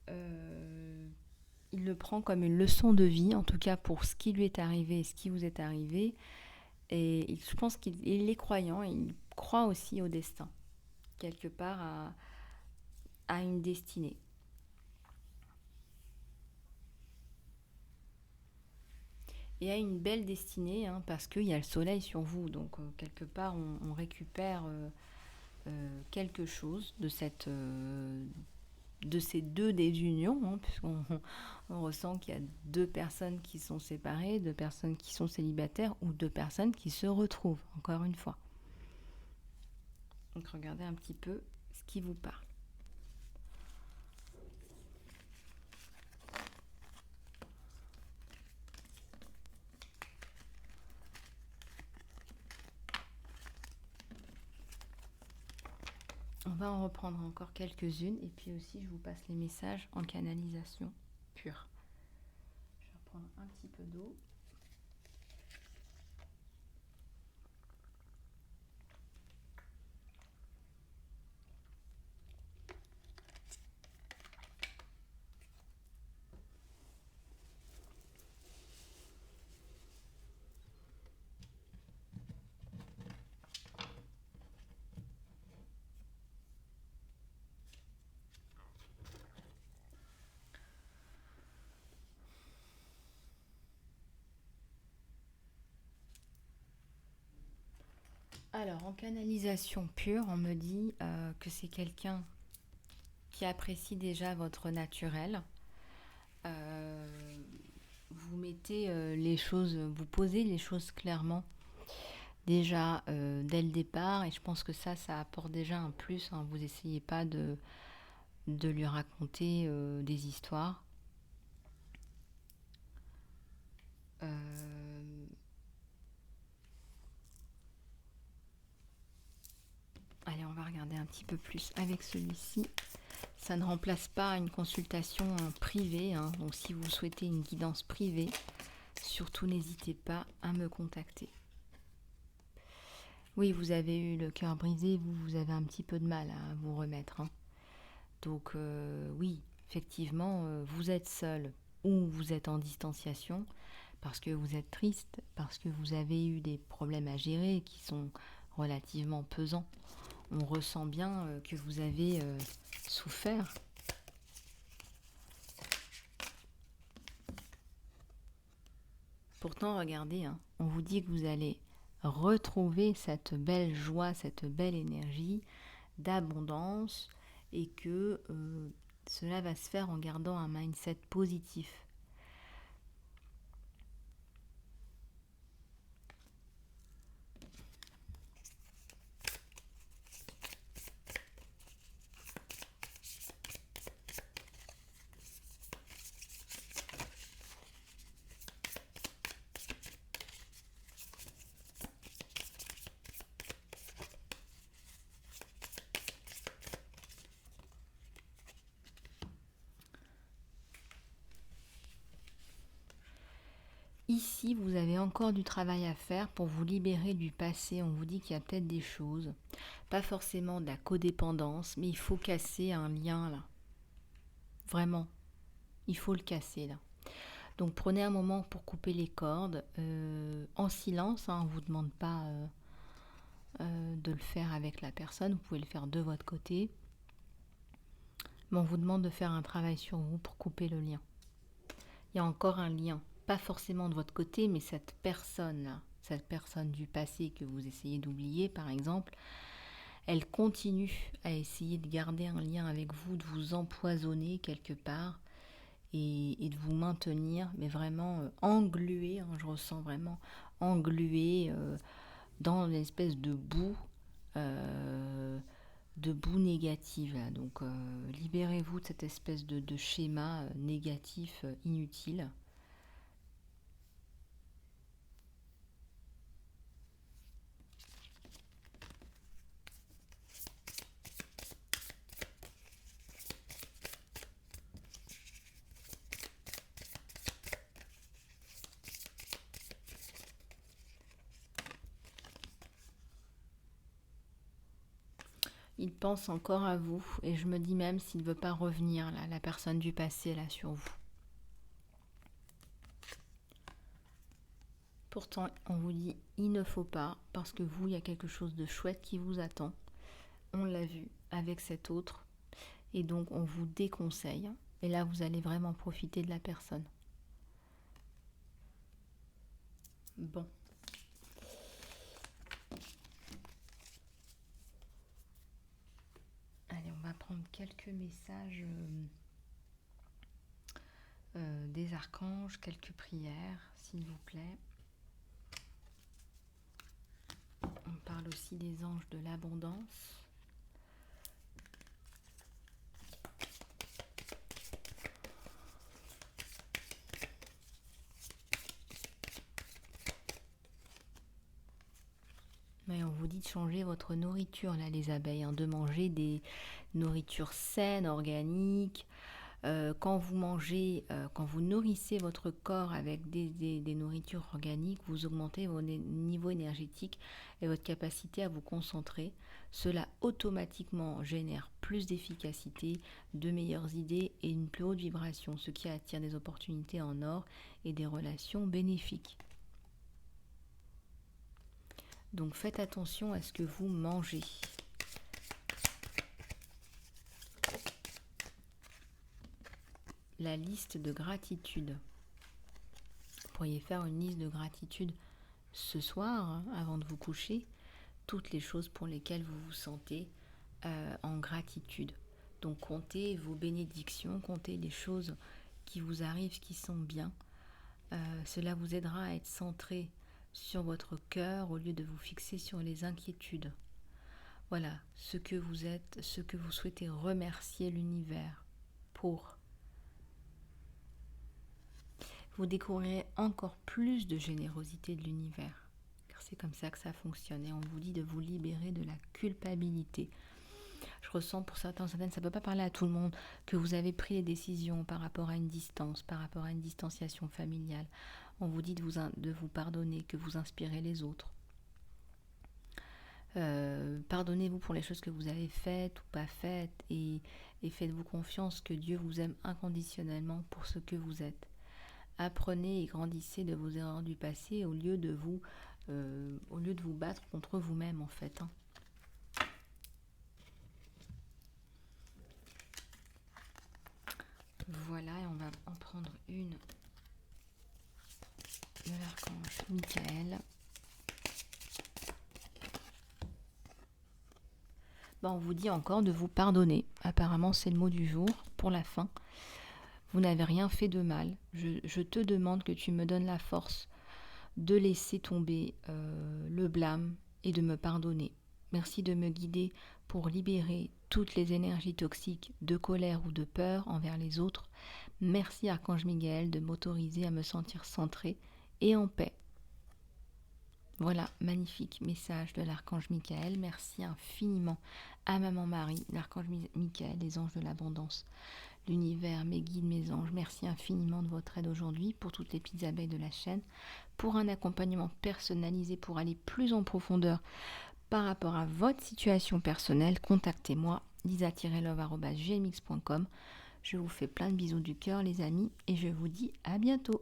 Euh, il le prend comme une leçon de vie, en tout cas pour ce qui lui est arrivé et ce qui vous est arrivé. Et je pense qu'il est croyant, et il croit aussi au destin, quelque part à une destinée. Et à une belle destinée, hein, parce qu'il y a le soleil sur vous, donc quelque part on récupère quelque chose de ces deux désunions, hein, puisqu'on ressent qu'il y a deux personnes qui sont séparées, deux personnes qui sont célibataires ou deux personnes qui se retrouvent, encore une fois. Donc regardez un petit peu ce qui vous parle. On va en reprendre encore quelques-unes et puis aussi je vous passe les messages en canalisation pure. Je vais reprendre un petit peu d'eau. Alors, en canalisation pure, on me dit que c'est quelqu'un qui apprécie déjà votre naturel. Vous mettez les choses, vous posez les choses clairement déjà dès le départ et je pense que ça apporte déjà un plus. Hein. Vous n'essayez pas de lui raconter des histoires. Allez, on va regarder un petit peu plus avec celui-ci. Ça ne remplace pas une consultation privée. Hein. Donc si vous souhaitez une guidance privée, surtout n'hésitez pas à me contacter. Oui, vous avez eu le cœur brisé, vous avez un petit peu de mal à vous remettre. Hein. Donc oui, effectivement, vous êtes seul ou vous êtes en distanciation parce que vous êtes triste, parce que vous avez eu des problèmes à gérer qui sont relativement pesants. On ressent bien que vous avez souffert. Pourtant, regardez, hein, on vous dit que vous allez retrouver cette belle joie, cette belle énergie d'abondance et que cela va se faire en gardant un mindset positif. Ici, vous avez encore du travail à faire pour vous libérer du passé. On vous dit qu'il y a peut-être des choses, pas forcément de la codépendance, mais il faut casser un lien là. Vraiment, il faut le casser là. Donc prenez un moment pour couper les cordes, en silence, hein, on ne vous demande pas de le faire avec la personne, vous pouvez le faire de votre côté. Mais on vous demande de faire un travail sur vous pour couper le lien. Il y a encore un lien, pas forcément de votre côté, mais cette personne-là, cette personne du passé que vous essayez d'oublier par exemple, elle continue à essayer de garder un lien avec vous, de vous empoisonner quelque part et de vous maintenir, mais vraiment englué, hein, je ressens vraiment englué dans une espèce de boue négative. Là. Donc libérez-vous de cette espèce de schéma négatif inutile. Il pense encore à vous et je me dis même s'il ne veut pas revenir, là, la personne du passé là sur vous. Pourtant, on vous dit il ne faut pas parce que vous, il y a quelque chose de chouette qui vous attend. On l'a vu avec cet autre et donc on vous déconseille. Et là, vous allez vraiment profiter de la personne. Bon. Allez, on va prendre quelques messages des archanges, quelques prières, s'il vous plaît. On parle aussi des anges de l'abondance. Mais on vous dit de changer votre nourriture, là, les abeilles, hein, de manger des nourritures saines, organiques. Quand vous mangez, quand vous nourrissez votre corps avec des nourritures organiques, vous augmentez vos niveaux énergétiques et votre capacité à vous concentrer. Cela automatiquement génère plus d'efficacité, de meilleures idées et une plus haute vibration, ce qui attire des opportunités en or et des relations bénéfiques. Donc faites attention à ce que vous mangez. La liste de gratitude. Vous pourriez faire une liste de gratitude ce soir, hein, avant de vous coucher, toutes les choses pour lesquelles vous vous sentez en gratitude. Donc comptez vos bénédictions, comptez les choses qui vous arrivent, qui sont bien. Cela vous aidera à être centré sur votre cœur au lieu de vous fixer sur les inquiétudes. Voilà, ce que vous êtes, ce que vous souhaitez remercier l'univers pour. Vous découvrirez encore plus de générosité de l'univers, car c'est comme ça que ça fonctionne. Et on vous dit de vous libérer de la culpabilité. Je ressens pour certaines, ça ne peut pas parler à tout le monde, que vous avez pris des décisions par rapport à une distance, par rapport à une distanciation familiale. On vous dit de vous pardonner, que vous inspirez les autres. Pardonnez-vous pour les choses que vous avez faites ou pas faites et faites-vous confiance que Dieu vous aime inconditionnellement pour ce que vous êtes. Apprenez et grandissez de vos erreurs du passé au lieu de vous battre contre vous-même en fait. Hein. Voilà, et on va en prendre une de l'archange Michael. On vous dit encore de vous pardonner. Apparemment, c'est le mot du jour pour la fin. Vous n'avez rien fait de mal. Je te demande que tu me donnes la force de laisser tomber le blâme et de me pardonner. Merci de me guider pour libérer toutes les énergies toxiques de colère ou de peur envers les autres. Merci Archange Michael de m'autoriser à me sentir centrée et en paix. Voilà, magnifique message de l'Archange Michael. Merci infiniment à Maman Marie, l'Archange Michael, les anges de l'abondance. l'univers, mes guides, mes anges, merci infiniment de votre aide aujourd'hui pour toutes les petites abeilles de la chaîne, pour un accompagnement personnalisé pour aller plus en profondeur par rapport à votre situation personnelle. Contactez-moi lisa-love@gmx.com. Je vous fais plein de bisous du cœur les amis et je vous dis à bientôt.